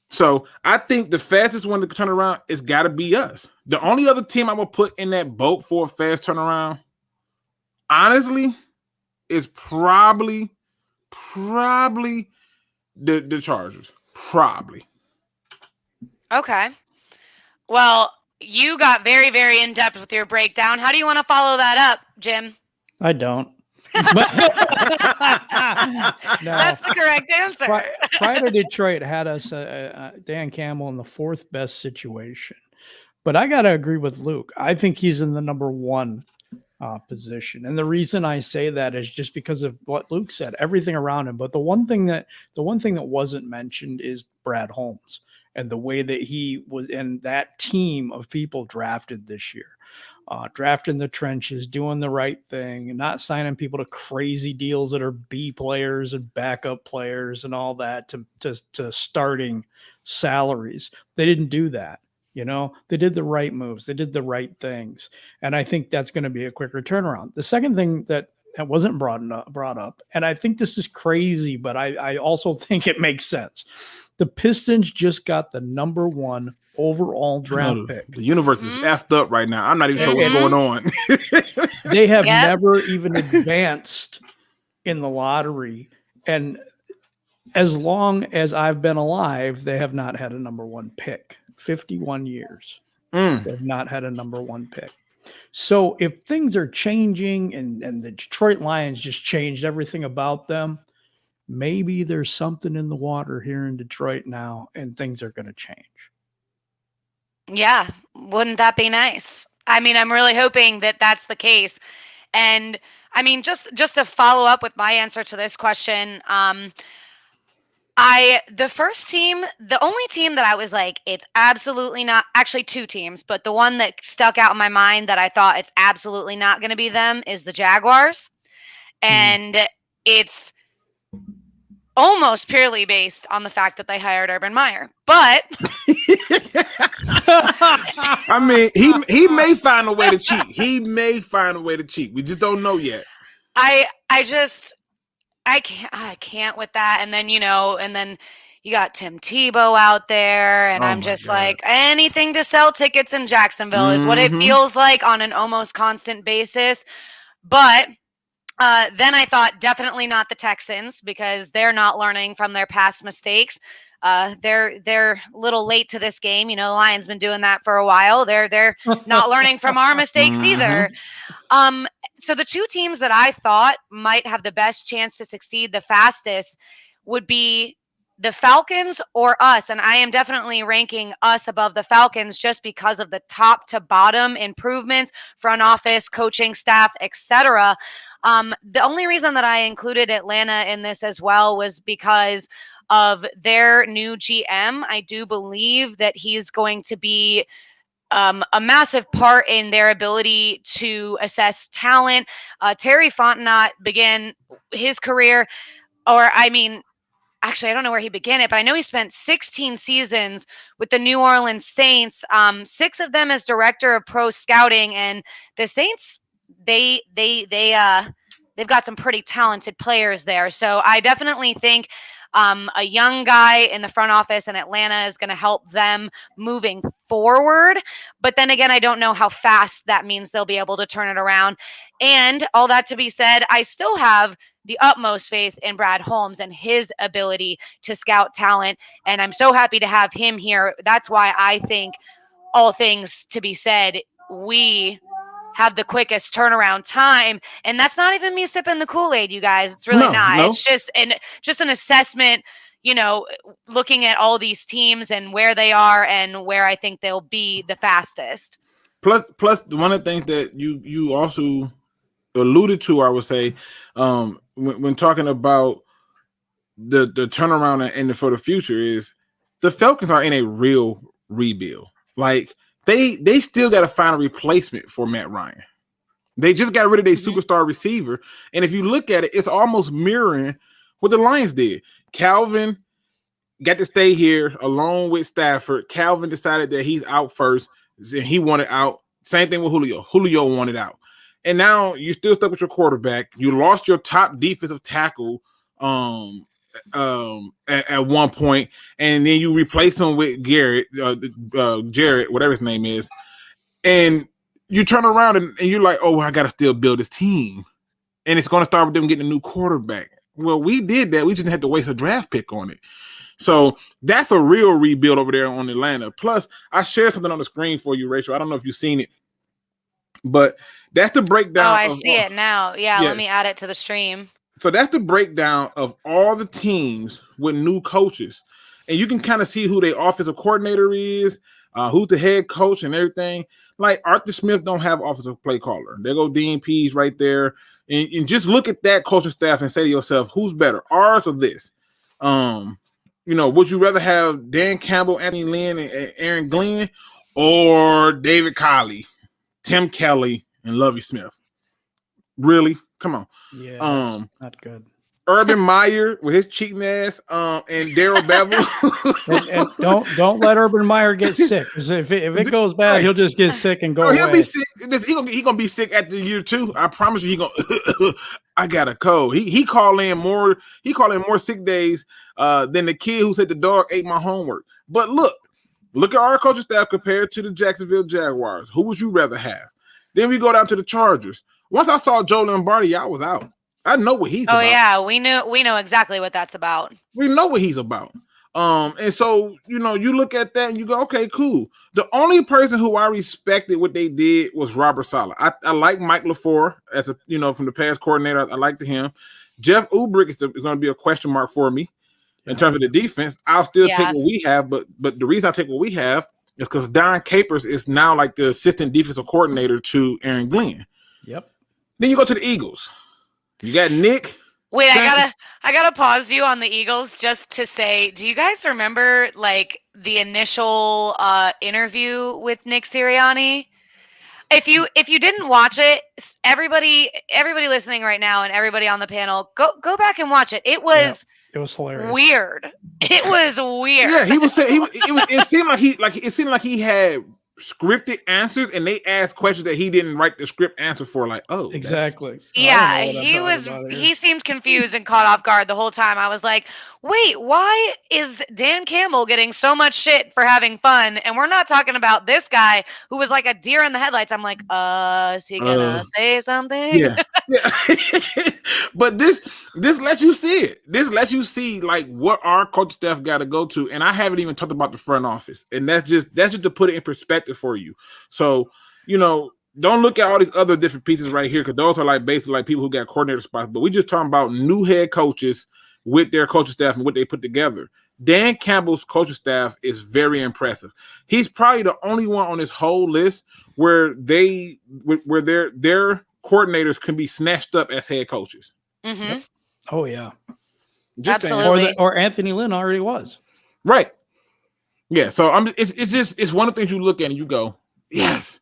Speaker 2: So I think the fastest one to turn around is got to be us. The only other team I will put in that boat for a fast turnaround, honestly, is probably the Chargers. Probably.
Speaker 1: Okay. Well, you got very, very in-depth with your breakdown. How do you want to follow that up, Jim?
Speaker 3: I don't.
Speaker 1: No. That's the correct answer.
Speaker 3: Prior to Detroit had us Dan Campbell in the fourth best situation. But I got to agree with Luke. I think he's in the number one position. And the reason I say that is just because of what Luke said, everything around him. But the one thing that wasn't mentioned is Brad Holmes and the way that he was and that team of people drafted this year. Drafting the trenches, doing the right thing, and not signing people to crazy deals that are B players and backup players and all that to starting salaries. They didn't do that. You know, they did the right moves. They did the right things. And I think that's going to be a quicker turnaround. The second thing that wasn't brought up, and I think this is crazy, but I also think it makes sense. The Pistons just got the number one overall draft pick.
Speaker 2: The universe is effed up right now. I'm not even sure what's going on.
Speaker 3: They have never even advanced in the lottery. And as long as I've been alive, they have not had a number one pick. 51 years. They've not had a number one pick. So if things are changing and the Detroit Lions just changed everything about them, maybe there's something in the water here in Detroit now, and things are going to change.
Speaker 1: Yeah, wouldn't that be nice? I mean, I'm really hoping that that's the case. And I mean, just to follow up with my answer to this question, the only team that I was like, it's absolutely not, actually two teams, but the one that stuck out in my mind that I thought it's absolutely not going to be them is the Jaguars. And it's almost purely based on the fact that they hired Urban Meyer. But
Speaker 2: I mean, he may find a way to cheat. He may find a way to cheat. We just don't know yet.
Speaker 1: I can't with that. And then, and then you got Tim Tebow out there, and I'm just like, anything to sell tickets in Jacksonville is what it feels like on an almost constant basis. But then I thought definitely not the Texans, because they're not learning from their past mistakes. They're a little late to this game. The Lions been doing that for a while. They're not learning from our mistakes either. So the two teams that I thought might have the best chance to succeed the fastest would be the Falcons or us. And I am definitely ranking us above the Falcons just because of the top to bottom improvements, front office, coaching staff, etc. The only reason that I included Atlanta in this as well was because of their new GM. I do believe that he's going to be a massive part in their ability to assess talent. Terry Fontenot began his career, actually, I don't know where he began it, but I know he spent 16 seasons with the New Orleans Saints, 6 of them as director of pro scouting. And the Saints, they've got some pretty talented players there. So I definitely think a young guy in the front office in Atlanta is going to help them moving forward. But then again, I don't know how fast that means they'll be able to turn it around. And all that to be said, I still have the utmost faith in Brad Holmes and his ability to scout talent. And I'm so happy to have him here. That's why I think, all things to be said, we have the quickest turnaround time. And that's not even me sipping the Kool-Aid, you guys. It's really not. No. It's just an assessment, looking at all these teams and where they are and where I think they'll be the fastest.
Speaker 2: Plus one of the things that you also alluded to, I would say, when talking about the turnaround and for the future, is the Falcons are in a real rebuild. Like, They still got to find a replacement for Matt Ryan. They just got rid of their superstar receiver. And if you look at it, it's almost mirroring what the Lions did. Calvin got to stay here along with Stafford. Calvin decided that he's out first, and he wanted out. Same thing with Julio. Julio wanted out. And now you're still stuck with your quarterback. You lost your top defensive tackle at one point, and then you replace him with Jared, whatever his name is, and you turn around and you're like, oh, I got to still build this team, and it's going to start with them getting a new quarterback. Well, we did that. We just had to waste a draft pick on it. So that's a real rebuild over there on Atlanta. Plus, I shared something on the screen for you, Rachel. I don't know if you've seen it, but that's the breakdown.
Speaker 1: Oh, I see it now. Yeah, let me add it to the stream.
Speaker 2: So that's the breakdown of all the teams with new coaches. And you can kind of see who their offensive coordinator is, who's the head coach and everything. Like, Arthur Smith don't have offensive play caller. There go Dean Pease right there. And just look at that coaching staff and say to yourself, who's better, ours or this? Would you rather have Dan Campbell, Anthony Lynn, and Aaron Glenn, or David Colley, Tim Kelly, and Lovie Smith? Really? Come on.
Speaker 3: Yeah, not good.
Speaker 2: Urban Meyer with his cheating ass, and Darrell Bevel.
Speaker 3: and don't let Urban Meyer get sick. Because if it goes bad, he'll just get sick and go away.
Speaker 2: He'll be sick. He gonna be sick after year 2. I promise you. He gonna. I got a cold. He call in more sick days than the kid who said the dog ate my homework. But look at our coaching staff compared to the Jacksonville Jaguars. Who would you rather have? Then we go down to the Chargers. Once I saw Joe Lombardi, I was out. I know what he's about.
Speaker 1: Oh, yeah. We know exactly what that's about.
Speaker 2: We know what he's about. And so, you look at that and you go, okay, cool. The only person who I respected what they did was Robert Saleh. I like Mike LaFleur as from the past coordinator. I liked him. Jeff Ulbrich is going to be a question mark for me in terms of the defense. I'll still take what we have, but the reason I take what we have is because Don Capers is now like the assistant defensive coordinator to Aaron Glenn.
Speaker 3: Yep.
Speaker 2: Then you go to the Eagles. You got Nick.
Speaker 1: Wait, I gotta pause you on the Eagles just to say, do you guys remember like the initial interview with Nick Sirianni? If you didn't watch it, everybody listening right now and everybody on the panel, go back and watch it. It was
Speaker 3: hilarious.
Speaker 1: Weird. It was weird.
Speaker 2: Yeah, he was saying it seemed like he had scripted answers, and they asked questions that he didn't write the script answer for. Like, oh,
Speaker 3: exactly.
Speaker 1: Yeah, he seemed confused and caught off guard the whole time. I was like, wait, why is Dan Campbell getting so much shit for having fun? And we're not talking about this guy who was like a deer in the headlights. I'm like, is he gonna say something?
Speaker 2: Yeah. But this lets you see it. This lets you see like what our coach staff got to go to. And I haven't even talked about the front office. And that's just to put it in perspective for you. So, don't look at all these other different pieces right here, because those are like basically like people who got coordinator spots. But we just talking about new head coaches with their coaching staff and what they put together. Dan Campbell's coaching staff is very impressive. He's probably the only one on this whole list where their coordinators can be snatched up as head coaches.
Speaker 1: Mm-hmm.
Speaker 3: Yep. Oh yeah,
Speaker 2: just
Speaker 1: absolutely.
Speaker 3: Or Anthony Lynn already was.
Speaker 2: Right. Yeah. So it's one of the things you look at and you go, yes.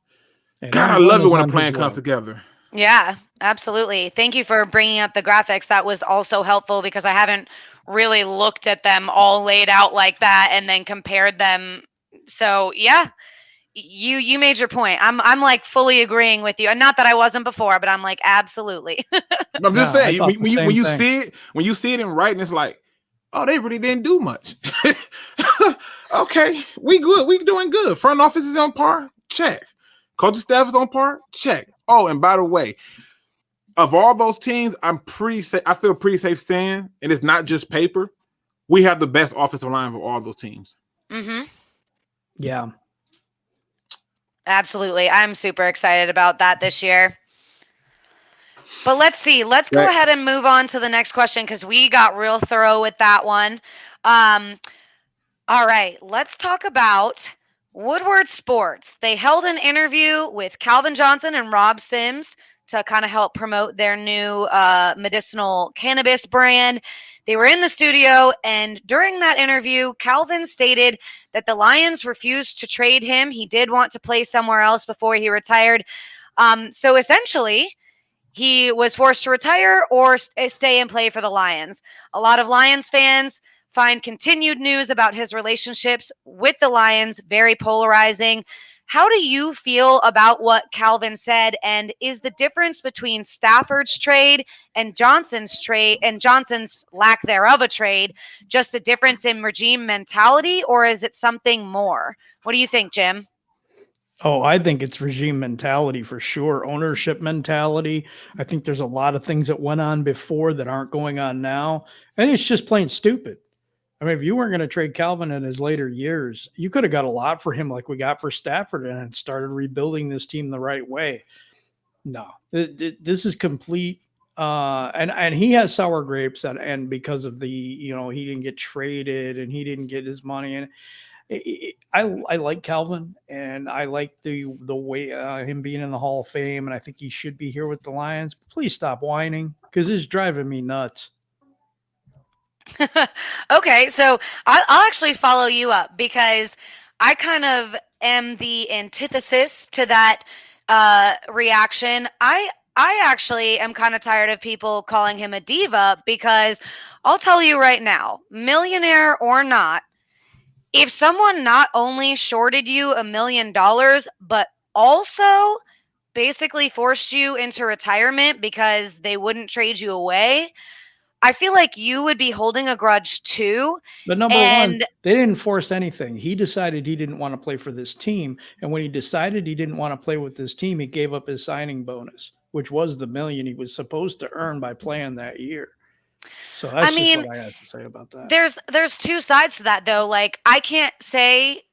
Speaker 2: And God, I love it when a plan comes together.
Speaker 1: Yeah, absolutely. Thank you for bringing up the graphics. That was also helpful because I haven't really looked at them all laid out like that and then compared them. So yeah, you made your point. I'm like fully agreeing with you, and not that I wasn't before, but I'm like absolutely.
Speaker 2: I'm just saying when you see it in writing, it's like, oh, they really didn't do much. Okay, we good. We doing good. Front office is on par. Check. Coaching staff is on par. Check. Oh, and by the way, of all those teams, I feel pretty safe saying, and it's not just paper, we have the best offensive line of all those teams.
Speaker 1: Mm-hmm.
Speaker 3: Yeah.
Speaker 1: Absolutely. I'm super excited about that this year. But let's see. Let's go ahead and move on to the next question because we got real thorough with that one. All right. Let's talk about Woodward Sports. They held an interview with Calvin Johnson and Rob Sims to kind of help promote their new medicinal cannabis brand. They were in the studio, and during that interview, Calvin stated that the Lions refused to trade him. He did want to play somewhere else before he retired. So essentially, he was forced to retire or stay and play for the Lions. A lot of Lions fans find continued news about his relationships with the Lions very polarizing. How do you feel about what Calvin said? And is the difference between Stafford's trade and Johnson's trade and Johnson's lack thereof a trade just a difference in regime mentality, or is it something more? What do you think, Jim?
Speaker 3: Oh, I think it's regime mentality for sure. Ownership mentality. I think there's a lot of things that went on before that aren't going on now. And it's just plain stupid. I mean, if you weren't going to trade Calvin in his later years, you could have got a lot for him like we got for Stafford and started rebuilding this team the right way. No, this is complete. And he has sour grapes and because of he didn't get traded and he didn't get his money. And I like Calvin and I like the way him being in the Hall of Fame. And I think he should be here with the Lions. Please stop whining because it's driving me nuts.
Speaker 1: Okay, so I'll actually follow you up because I kind of am the antithesis to that reaction. I actually am kind of tired of people calling him a diva because I'll tell you right now, millionaire or not, if someone not only shorted you $1 million, but also basically forced you into retirement because they wouldn't trade you away, I feel like you would be holding a grudge too.
Speaker 3: But number one, they didn't force anything. He decided he didn't want to play for this team. And when he decided he didn't want to play with this team, he gave up his signing bonus, which was the $1 million he was supposed to earn by playing that year. So that's just what I had to say about that.
Speaker 1: There's two sides to that though. Like I can't say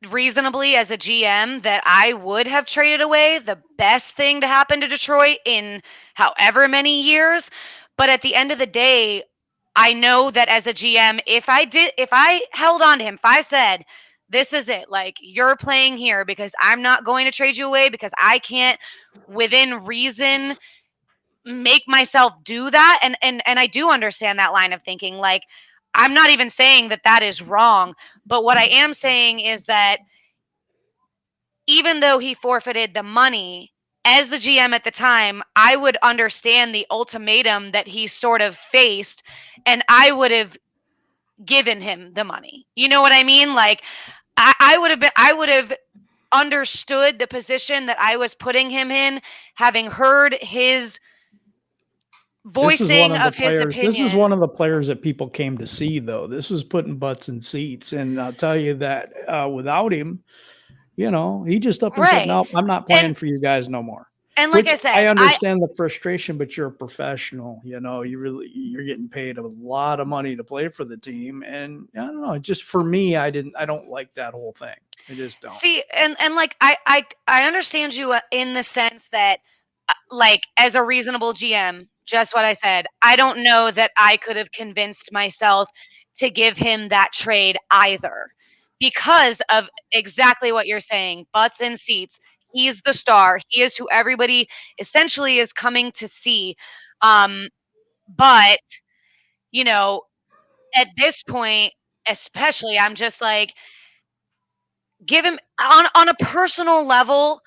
Speaker 1: reasonably as a GM that I would have traded away the best thing to happen to Detroit in however many years. But at the end of the day, I know that as a GM, if I held on to him, if I said, this is it, like, you're playing here because I'm not going to trade you away because I can't, within reason, make myself do that. And I do understand that line of thinking. Like, I'm not even saying that that is wrong, but what I am saying is that even though he forfeited the money, as the GM at the time, I would understand the ultimatum that he sort of faced, and I would have given him the money. You know what I mean? Like, I would have understood the position that I was putting him in, having heard his voicing of his opinion.
Speaker 3: This is one of the players that people came to see, though. This was putting butts in seats. And I'll tell you that without him, he just up and said, no, I'm not playing for you guys no more.
Speaker 1: And like I said,
Speaker 3: I understand the frustration, but you're a professional. You're getting paid a lot of money to play for the team. And I don't know, just for me, I don't like that whole thing. I just don't.
Speaker 1: See, and like, I understand you in the sense that, like, as a reasonable GM, just what I said, I don't know that I could have convinced myself to give him that trade either, because of exactly what you're saying, butts in seats. He's the star. He is who everybody essentially is coming to see. But, at this point, especially, I'm just like, give him on a personal level.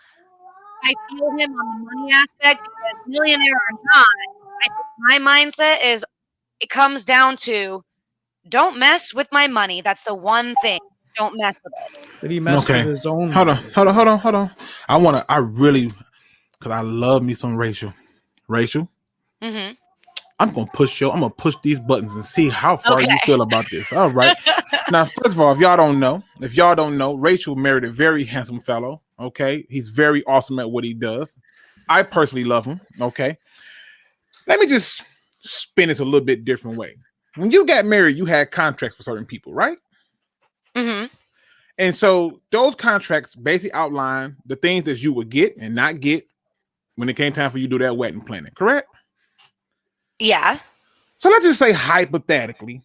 Speaker 1: I feel him on the money aspect, because millionaire or not, I think my mindset is, it comes down to, don't mess with my money. That's the one thing. Don't mess with it.
Speaker 3: Did he mess with his own?
Speaker 2: Hold on. I really, because I love me some Rachel.
Speaker 1: Mm-hmm.
Speaker 2: I'm gonna push these buttons and see how far you feel about this. All right. Now, first of all, if y'all don't know, Rachel married a very handsome fellow. Okay, he's very awesome at what he does. I personally love him. Okay, let me just spin it a little bit different way. When you got married, you had contracts for certain people, right?
Speaker 1: Mm-hmm.
Speaker 2: And so those contracts basically outline the things that you would get and not get when it came time for you to do that wedding planning, correct?
Speaker 1: Yeah.
Speaker 2: So let's just say hypothetically,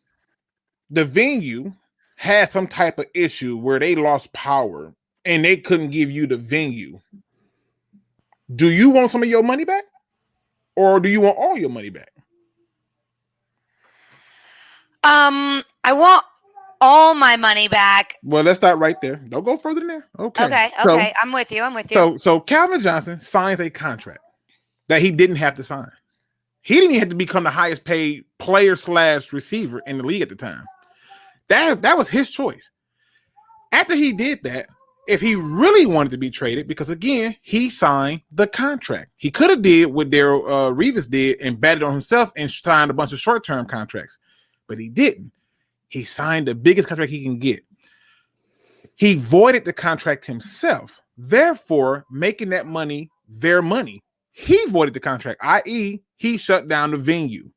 Speaker 2: the venue had some type of issue where they lost power and they couldn't give you the venue. Do you want some of your money back? Or do you want all your money back?
Speaker 1: I want all my money back.
Speaker 2: Well, let's start right there. Don't go further than there. Okay.
Speaker 1: Okay. I'm with you.
Speaker 2: So Calvin Johnson signs a contract that he didn't have to sign. He didn't even have to become the highest paid player / receiver in the league at the time. That was his choice. After he did that, if he really wanted to be traded, because again, he signed the contract. He could have did what Darrell Revis did and batted on himself and signed a bunch of short-term contracts, but he didn't. He signed the biggest contract he can get. He voided the contract himself, therefore making that money their money. He voided the contract, i.e., he shut down the venue.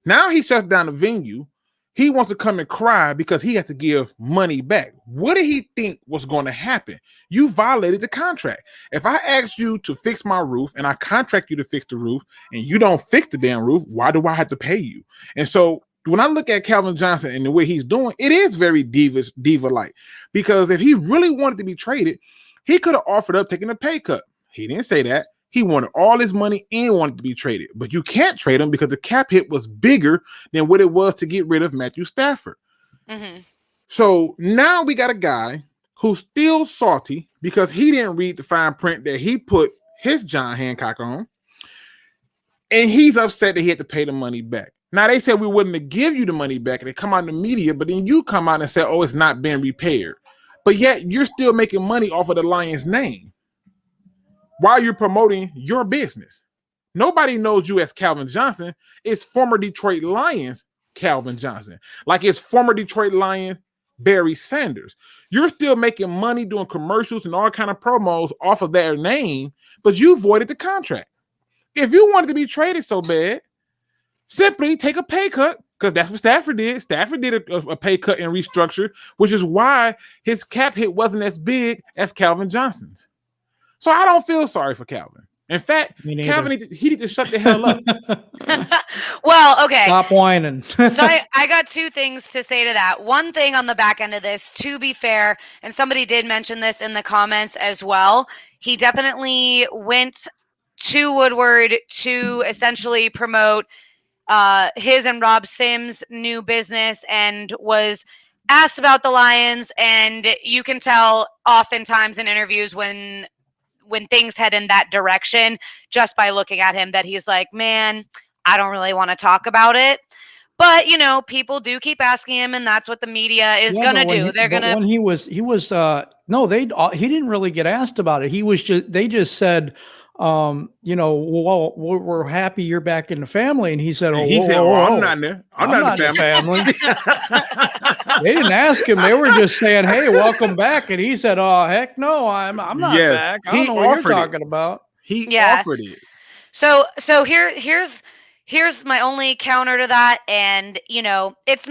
Speaker 2: Now he shuts down the venue. He wants to come and cry because he has to give money back. What did he think was going to happen? You violated the contract. If I ask you to fix my roof and I contract you to fix the roof and you don't fix the damn roof, why do I have to pay you? And so when I look at Calvin Johnson and the way he's doing, it is very diva-like. Because if he really wanted to be traded, he could have offered up taking a pay cut. He didn't say that. He wanted all his money and wanted to be traded. But you can't trade him because the cap hit was bigger than what it was to get rid of Matthew Stafford.
Speaker 1: Mm-hmm.
Speaker 2: So now we got a guy who's still salty because he didn't read the fine print that he put his John Hancock on. And he's upset that he had to pay the money back. Now, they said we wouldn't give you the money back, and they come out in the media, but then you come out and say, oh, it's not being repaired. But yet you're still making money off of the Lions name while you're promoting your business. Nobody knows you as Calvin Johnson. It's former Detroit Lions Calvin Johnson. Like it's former Detroit Lion Barry Sanders. You're still making money doing commercials and all kind of promos off of their name, but you voided the contract. If you wanted to be traded so bad, simply take a pay cut, because that's what Stafford did. Stafford did a pay cut and restructure, which is why his cap hit wasn't as big as Calvin Johnson's. So I don't feel sorry for Calvin. In fact,
Speaker 3: Me neither.
Speaker 2: Calvin he need to shut the hell up.
Speaker 1: Well, okay.
Speaker 3: Stop whining.
Speaker 1: So I got two things to say to that. One thing on the back end of this, to be fair, and somebody did mention this in the comments as well, he definitely went to Woodward to essentially promote his and Rob Sims' new business and was asked about the Lions. And you can tell oftentimes in interviews when things head in that direction, just by looking at him, that he's like, man, I don't really want to talk about it. But, people do keep asking him, and that's what the media is going to do. They're going to.
Speaker 3: When he was, no, he didn't really get asked about it. They just said, well, we're happy you're back in the family. And he said,
Speaker 2: I'm not there. I'm not in the family.
Speaker 3: They didn't ask him. They were just saying, hey, welcome back. And he said, oh, heck no, I'm not back. I don't know what you're talking about.
Speaker 2: He offered it.
Speaker 1: So here's my only counter to that. And, it's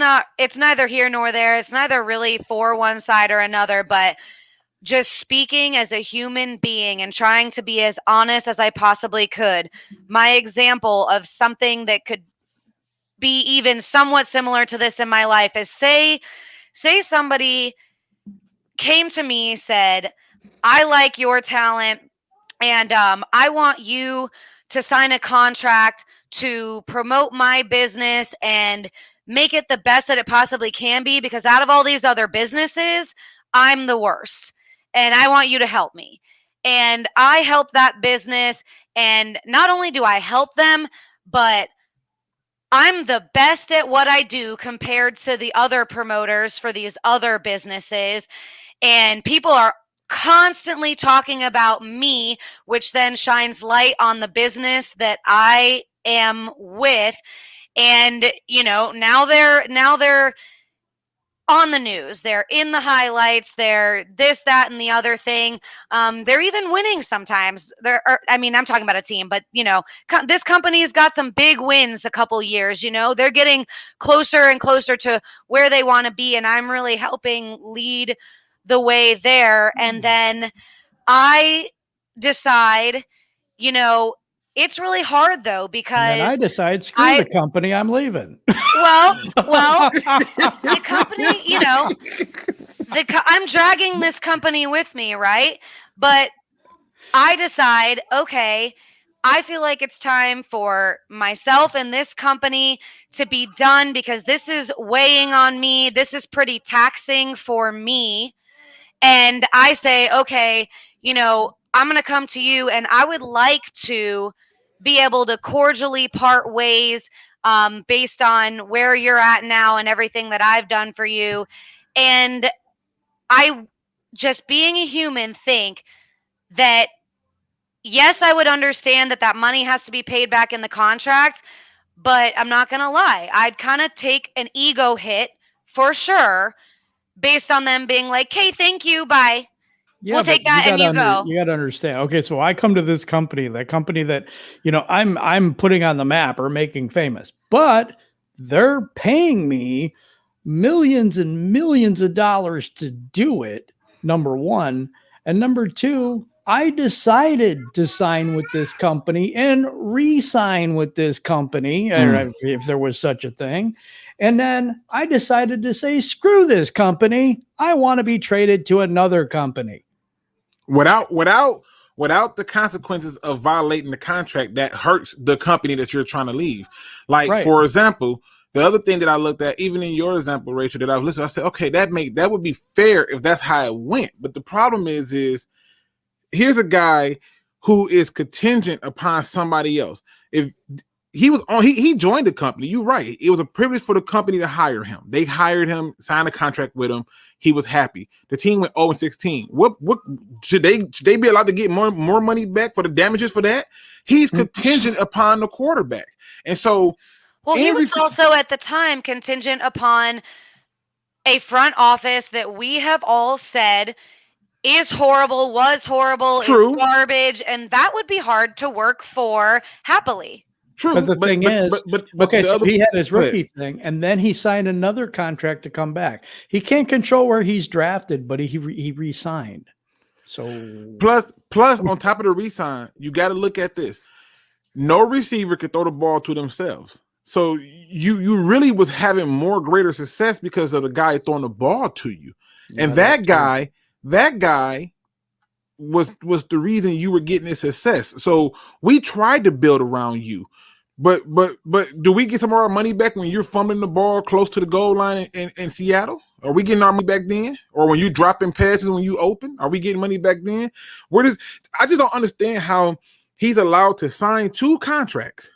Speaker 1: neither here nor there. It's neither really for one side or another, but just speaking as a human being and trying to be as honest as I possibly could. My example of something that could be even somewhat similar to this in my life is say somebody came to me, said, I like your talent, and I want you to sign a contract to promote my business and make it the best that it possibly can be, because out of all these other businesses, I'm the worst. And I want you to help me. And I help that business. And not only do I help them, but I'm the best at what I do compared to the other promoters for these other businesses. And people are constantly talking about me, which then shines light on the business that I am with. And, now they're on the news, they're in the highlights, they're this, that, and the other thing. They're even winning sometimes. I'm talking about a team, but this company's got some big wins a couple years. They're getting closer and closer to where they want to be, and I'm really helping lead the way there. And then I decide, it's really hard though, because
Speaker 3: I decide, screw the company, I'm leaving.
Speaker 1: Well, the company, I'm dragging this company with me, right? But I decide, okay, I feel like it's time for myself and this company to be done, because this is weighing on me. This is pretty taxing for me. And I say, okay, I'm going to come to you, and I would like to be able to cordially part ways based on where you're at now and everything that I've done for you. And I, just being a human, think that, yes, I would understand that money has to be paid back in the contract, but I'm not going to lie. I'd kind of take an ego hit for sure, based on them being like, hey, thank you, bye. Yeah, we'll take that, and you go.
Speaker 3: You got to understand. Okay, so I come to this company, that I'm putting on the map or making famous, but they're paying me millions and millions of dollars to do it, number one. And number two, I decided to sign with this company and re-sign with this company, if there was such a thing. And then I decided to say, screw this company. I want to be traded to another company.
Speaker 2: Without the consequences of violating the contract that hurts the company that you're trying to leave. Like, right. For example, the other thing that I looked at, even in your example, Rachel, that I've listened, I said, okay, that would be fair if that's how it went. But the problem is here's a guy who is contingent upon somebody else. If he was on, he joined the company. You're right. It was a privilege for the company to hire him. They hired him, signed a contract with him. He was happy. The team went 0-16. What should they be allowed to get more money back for the damages for that? He's contingent upon the quarterback. And so,
Speaker 1: well, he was also at the time contingent upon a front office that we have all said is horrible, was horrible, True. Is garbage, and that would be hard to work for happily.
Speaker 3: True, but the thing is, so he had his rookie thing, and then he signed another contract to come back. He can't control where he's drafted, but he re-signed. So
Speaker 2: plus on top of the re-sign, you got to look at this. No receiver could throw the ball to themselves. So you really was having more greater success because of the guy throwing the ball to you.
Speaker 3: yeah,
Speaker 2: And that guy was the reason you were getting this success. So we tried to build around you. But do we get some of our money back when you're fumbling the ball close to the goal line in Seattle? Are we getting our money back then? Or when you dropping passes when you open? Are we getting money back then? I just don't understand how he's allowed to sign 2 contracts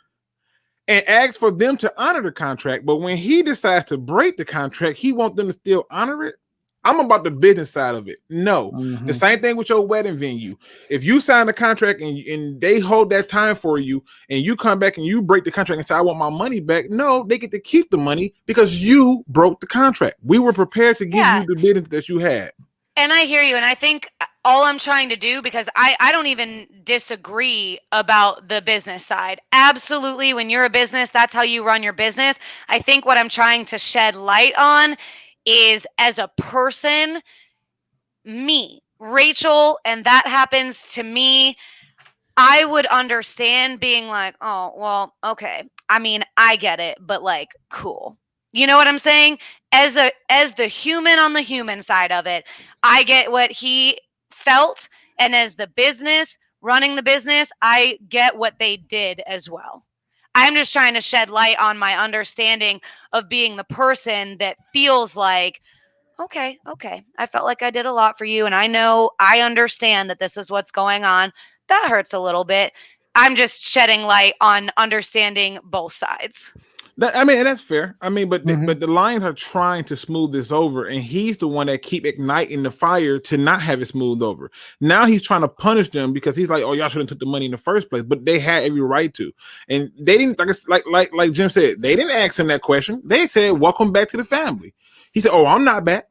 Speaker 2: and ask for them to honor the contract. But when he decides to break the contract, he wants them to still honor it. I'm about the business side of it. No, the same thing with your wedding venue. If you sign the contract and they hold that time for you and you come back and you break the contract and say, I want my money back. No, they get to keep the money because you broke the contract. We were prepared to give you the business that you had.
Speaker 1: And I hear you. And I think all I'm trying to do, because I don't even disagree about the business side. Absolutely. When you're a business, that's how you run your business. I think what I'm trying to shed light on is, as a person, me, Rachel, and that happens to me, I would understand being like, oh, well, okay. I mean, I get it, but like, cool. You know what I'm saying? As the human on the human side of it, I get what he felt, and as the business, running the business, I get what they did as well. I'm just trying to shed light on my understanding of being the person that feels like, okay, I felt like I did a lot for you, and I understand that this is what's going on. That hurts a little bit. I'm just shedding light on understanding both sides.
Speaker 2: And that's fair. But the Lions are trying to smooth this over, and he's the one that keep igniting the fire to not have it smoothed over. Now he's trying to punish them because he's like, "Oh, y'all shouldn't have took the money in the first place," but they had every right to, and they didn't. Like Jim said, they didn't ask him that question. They said, "Welcome back to the family." He said, "Oh, I'm not back."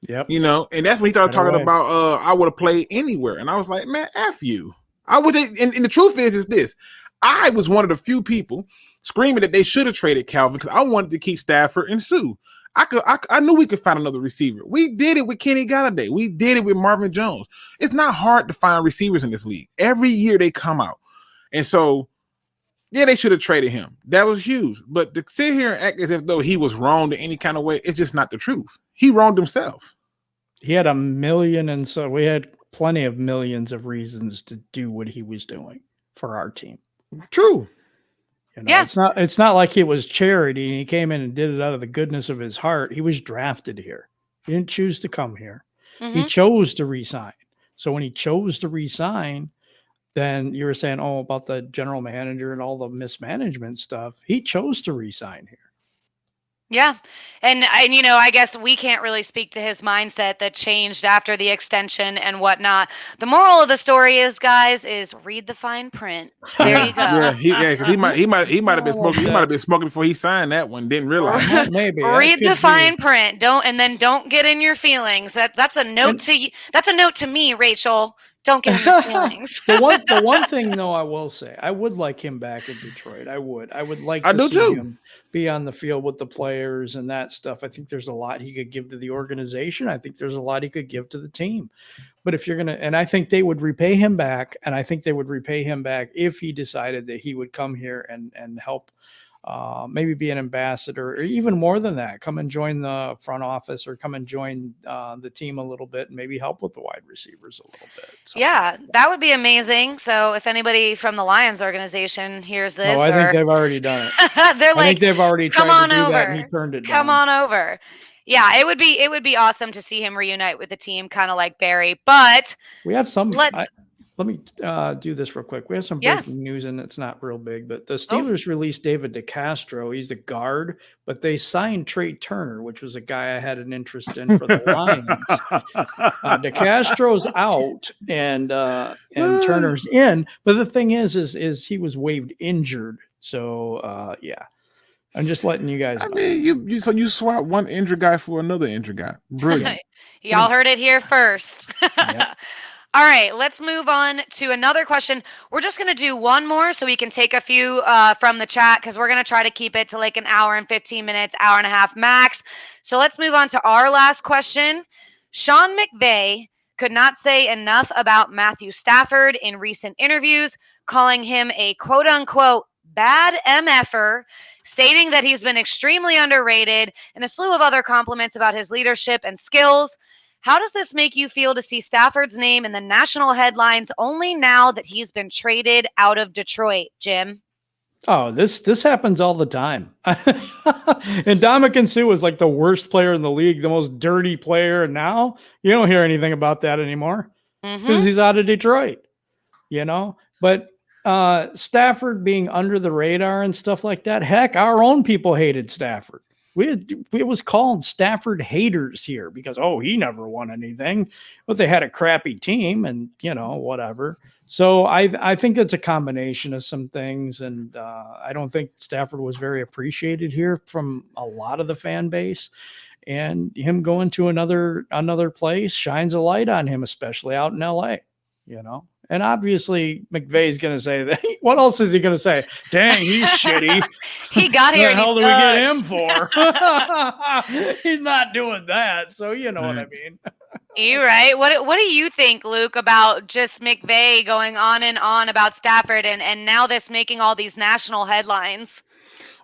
Speaker 3: Yep.
Speaker 2: And that's when he started talking about, I would have played anywhere, and I was like, "Man, F you." I would, and the truth is this: I was one of the few people screaming that they should have traded Calvin because I wanted to keep Stafford and Sue. I knew we could find another receiver. We did it with Kenny Galladay. We did it with Marvin Jones. It's not hard to find receivers in this league. Every year they come out. And so, yeah, they should have traded him. That was huge. But to sit here and act as if though he was wronged in any kind of way, it's just not the truth. He wronged himself.
Speaker 3: He had 1 million, and so we had plenty of millions of reasons to do what he was doing for our team.
Speaker 2: True.
Speaker 3: It's not like it was charity and he came in and did it out of the goodness of his heart. He was drafted here. He didn't choose to come here. He chose to resign. So when he chose to resign, then you were saying, oh, about the general manager and all the mismanagement stuff. He chose to resign here.
Speaker 1: Yeah. And I guess we can't really speak to his mindset that changed after the extension and whatnot. The moral of the story is, guys, is read the fine print. There you go.
Speaker 2: Because he might have been smoking. He might have been smoking before he signed that one. Didn't realize.
Speaker 3: Maybe
Speaker 1: read the fine print. Don't get in your feelings. That's a note to you. That's a note to me, Rachel. Don't get in your feelings.
Speaker 3: The one thing, though, I will say, I would like him back in Detroit. I would like to see him be on the field with the players and that stuff. I think there's a lot he could give to the organization. I think there's a lot he could give to the team. But if you're going to, and I think they would repay him back, and I think they would repay him back if he decided that he would come here and help maybe be an ambassador, or even more than that, come and join the front office or come and join the team a little bit and maybe help with the wide receivers a little bit.
Speaker 1: Yeah, that would be amazing. So if anybody from the Lions organization hears this,
Speaker 3: I think they've already done it.
Speaker 1: They're like,
Speaker 3: I think they've already
Speaker 1: come
Speaker 3: tried
Speaker 1: on
Speaker 3: to do
Speaker 1: over.
Speaker 3: that, and he turned it down.
Speaker 1: Come on over. Yeah, it would be awesome to see him reunite with the team, kind of like Barry. But
Speaker 3: we have some. Let me do this real quick. We have some breaking news, and it's not real big, but the Steelers released David DeCastro. He's a guard, but they signed Trey Turner, which was a guy I had an interest in for the Lions. DeCastro's out, and Turner's in. But the thing is he was waived injured. So, yeah. I'm just letting you guys know.
Speaker 2: You swap one injured guy for another injured guy. Brilliant.
Speaker 1: Y'all heard it here first.
Speaker 3: Yep.
Speaker 1: All right, let's move on to another question. We're just going to do one more so we can take a few from the chat, because we're going to try to keep it to like an hour and 15 minutes, hour and a half max. So let's move on to our last question. Sean McVay could not say enough about Matthew Stafford in recent interviews, calling him a quote-unquote bad MFer, stating that he's been extremely underrated, and a slew of other compliments about his leadership and skills. How does this make you feel to see Stafford's name in the national headlines only now that he's been traded out of Detroit, Jim?
Speaker 3: Oh, this happens all the time. And Dominican Sue was like the worst player in the league, the most dirty player. And now you don't hear anything about that anymore because he's out of Detroit, But Stafford being under the radar and stuff like that, heck, our own people hated Stafford. It was called Stafford haters here because, he never won anything, but they had a crappy team and, whatever. So I think it's a combination of some things. And I don't think Stafford was very appreciated here from a lot of the fan base, and him going to another place shines a light on him, especially out in LA, And obviously, McVay's going to say that. What else is he going to say? Dang, he's shitty.
Speaker 1: He got here.
Speaker 3: What the hell do we get him for? He's not doing that. So you know what I mean.
Speaker 1: You're right. What do you think, Luke, about just McVay going on and on about Stafford and now this making all these national headlines?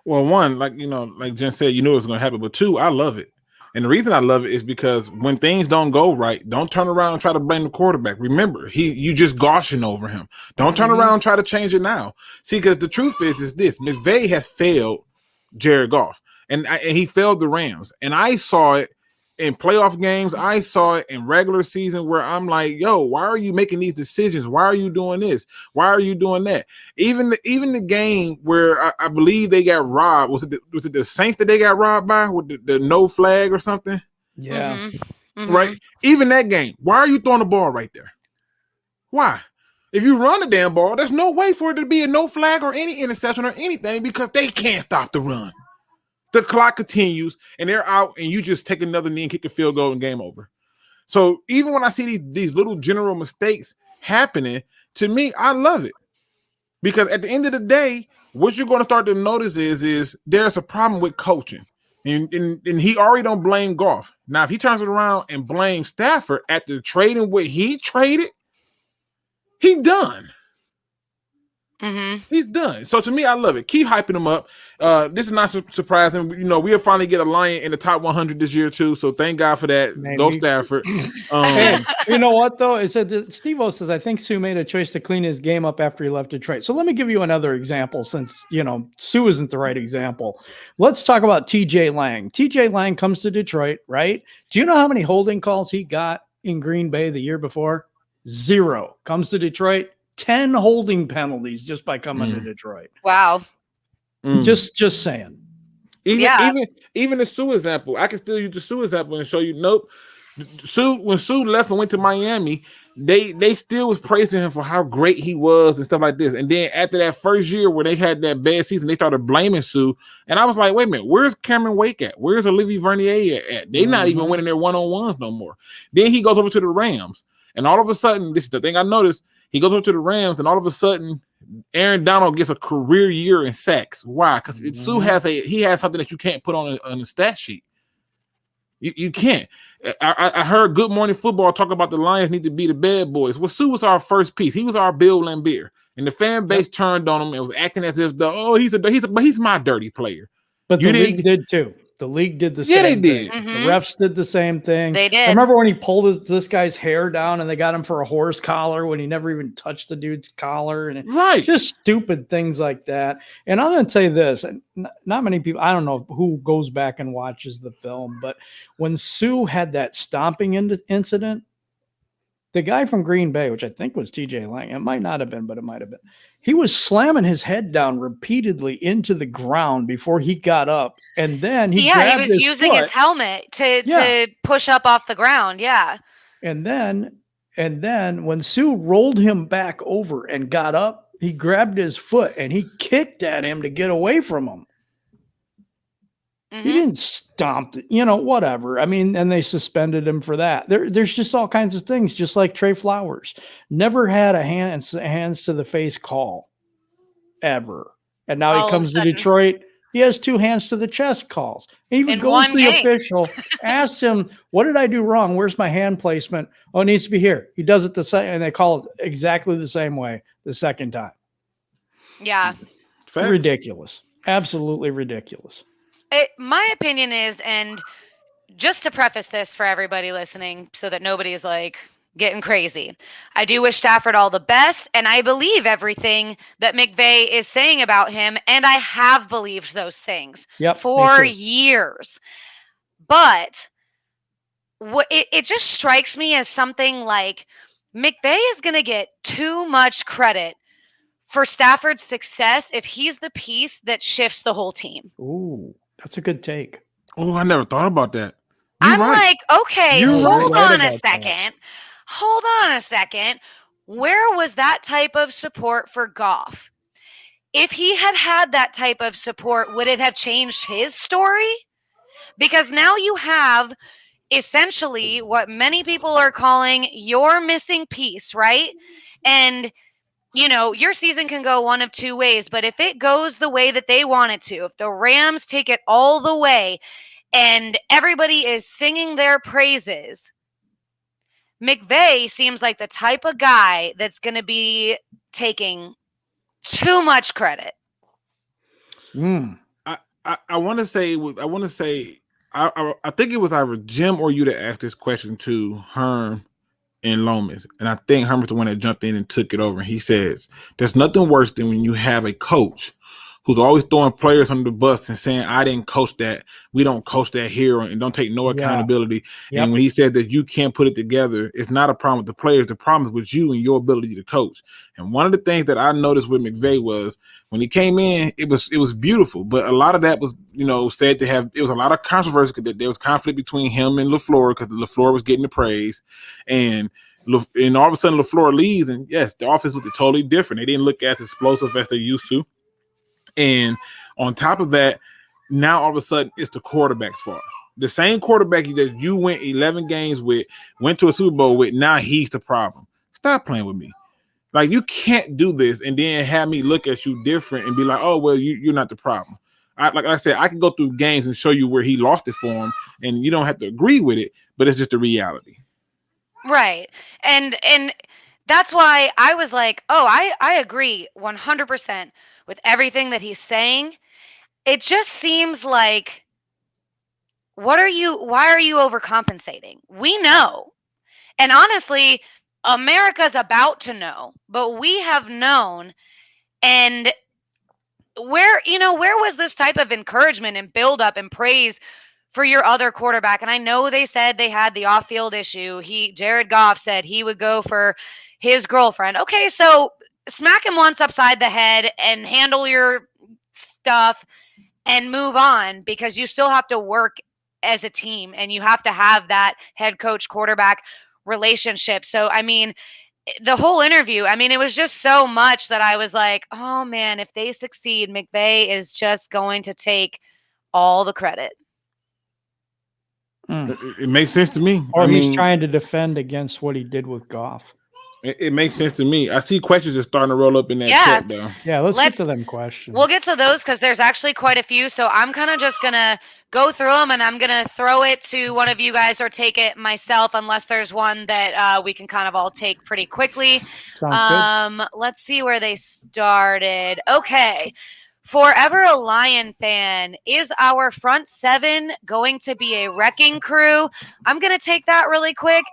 Speaker 2: Well, one, like Jen said, it was going to happen. But two, I love it. And the reason I love it is because when things don't go right, don't turn around and try to blame the quarterback. Remember, you just gushing over him. Don't turn around and try to change it now. See, because the truth is this: McVay has failed Jared Goff, and he failed the Rams. And I saw it in playoff games. I saw it in regular season where I'm like, yo, why are you making these decisions? Why are you doing this? Why are you doing that? Even the game where I believe they got robbed, was it the Saints that they got robbed by with the no flag or something?
Speaker 3: Yeah.
Speaker 2: Right? Even that game, why are you throwing the ball right there? Why? If you run the damn ball, there's no way for it to be a no flag or any interception or anything because they can't stop the run. The clock continues, and they're out, and you just take another knee and kick a field goal and game over. So even when I see these little general mistakes happening, to me, I love it. Because at the end of the day, what you're going to start to notice is there's a problem with coaching. And he already don't blame Goff. Now, if he turns it around and blames Stafford after trading what he traded, he done. He's done. So to me, I love it. Keep hyping him up. This is not surprising. We'll finally get a Lion in the top 100 this year too. So thank God for that.
Speaker 3: Maybe.
Speaker 2: Go Stafford.
Speaker 3: Hey, you know what though? It said Steve-O says, I think Sue made a choice to clean his game up after he left Detroit. So let me give you another example since, Sue isn't the right example. Let's talk about TJ Lang. TJ Lang comes to Detroit, right? Do you know how many holding calls he got in Green Bay the year before? 0. Comes to Detroit, 10 holding penalties just by coming to Detroit.
Speaker 1: Wow.
Speaker 3: Just saying.
Speaker 2: Even the Sue example, I can still use the Sue example and show you. Nope. When Sue left and went to Miami, they still was praising him for how great he was and stuff like this. And then after that first year where they had that bad season, they started blaming Sue. And I was like, wait a minute, where's Cameron Wake at? Where's Olivier Vernier at? They're not even winning their one-on-ones no more. Then he goes over to the Rams. And all of a sudden, this is the thing I noticed, he goes over to the Rams, and all of a sudden, Aaron Donald gets a career year in sacks. Why? Because Sue has something that you can't put on a stat sheet. You can't. I heard Good Morning Football talk about the Lions need to be the bad boys. Well, Sue was our first piece. He was our Bill Laimbeer, and the fan base turned on him and was acting as if he's my dirty player.
Speaker 3: But the league did too. The league did the same thing. The refs did the same thing.
Speaker 1: They did.
Speaker 3: I remember when he pulled this guy's hair down and they got him for a horse collar when he never even touched the dude's collar. And just stupid things like that. And I'm going to tell you this, and not many people, I don't know who goes back and watches the film, but when Sue had that stomping incident, the guy from Green Bay, which I think was TJ Lang, it might not have been, but it might have been. He was slamming his head down repeatedly into the ground before he got up. And then he was
Speaker 1: using his helmet to push up off the ground. Yeah.
Speaker 3: And then when Sue rolled him back over and got up, he grabbed his foot and he kicked at him to get away from him. He didn't stomp it, whatever. I mean, and they suspended him for that. There's just all kinds of things, just like Trey Flowers. Never had a hands to the face call ever. And now he comes to Detroit. He has 2 hands to the chest calls. He even
Speaker 1: In
Speaker 3: goes
Speaker 1: one
Speaker 3: to the
Speaker 1: game.
Speaker 3: official, asks him, what did I do wrong? Where's my hand placement? Oh, it needs to be here. He does it the same, and they call it exactly the same way the second time.
Speaker 1: Yeah.
Speaker 2: Facts.
Speaker 3: Ridiculous. Absolutely ridiculous.
Speaker 1: My opinion is, and just to preface this for everybody listening so that nobody's like getting crazy, I do wish Stafford all the best, and I believe everything that McVay is saying about him, and I have believed those things for years. But it just strikes me as something like McVay is going to get too much credit for Stafford's success if he's the piece that shifts the whole team.
Speaker 3: Ooh, that's a good take.
Speaker 2: Oh, I never thought about that.
Speaker 1: I'm like, okay, hold on a second. Hold on a second. Where was that type of support for Goff? If he had that type of support, would it have changed his story? Because now you have essentially what many people are calling your missing piece, right? And your season can go one of 2 ways, but if it goes the way that they want it to, if the Rams take it all the way and everybody is singing their praises, McVay seems like the type of guy that's going to be taking too much credit.
Speaker 2: I want to say, I think it was either Jim or you that asked this question to Herm and Lomas, and I think Herman's the one that jumped in and took it over. And he says, there's nothing worse than when you have a coach who's always throwing players under the bus and saying, I didn't coach that. We don't coach that here, and don't take no accountability. Yep. And when he said that you can't put it together, it's not a problem with the players. The problem is with you and your ability to coach. And one of the things that I noticed with McVay was when he came in, it was beautiful. But a lot of that was, said to have, it was a lot of controversy because there was conflict between him and LaFleur because LaFleur was getting the praise. And all of a sudden LaFleur leaves, and yes, the offense looked totally different. They didn't look as explosive as they used to. And on top of that, now all of a sudden it's the quarterback's fault. The same quarterback that you went 11 games with, went to a Super Bowl with, now he's the problem. Stop playing with me. Like, you can't do this and then have me look at you different and be like, oh, well, you're not the problem. Like I said, I can go through games and show you where he lost it for him, and you don't have to agree with it, but it's just a reality.
Speaker 1: Right. And that's why I was like, oh, I agree 100% with everything that he's saying. It just seems like, why are you overcompensating? We know. And honestly, America's about to know, but we have known. And where was this type of encouragement and build up and praise for your other quarterback? And I know they said they had the off-field issue. Jared Goff said he would go for his girlfriend. Okay, so smack him once upside the head and handle your stuff and move on, because you still have to work as a team and you have to have that head coach quarterback relationship. So, I mean, the whole interview, I mean, it was just so much that I was like, oh man, if they succeed, McVay is just going to take all the credit.
Speaker 2: It makes sense to me.
Speaker 3: Or he's trying to defend against what he did with Goff.
Speaker 2: It makes sense to me. I see questions just starting to roll up in that chat, though.
Speaker 3: Yeah, let's get to them questions.
Speaker 1: We'll get to those because there's actually quite a few. So I'm kind of just going to go through them, and I'm going to throw it to one of you guys or take it myself, unless there's one that we can kind of all take pretty quickly.
Speaker 3: Sounds good.
Speaker 1: Let's see where they started. Okay. Forever a Lion fan, is our front seven going to be a wrecking crew? I'm going to take that really quick.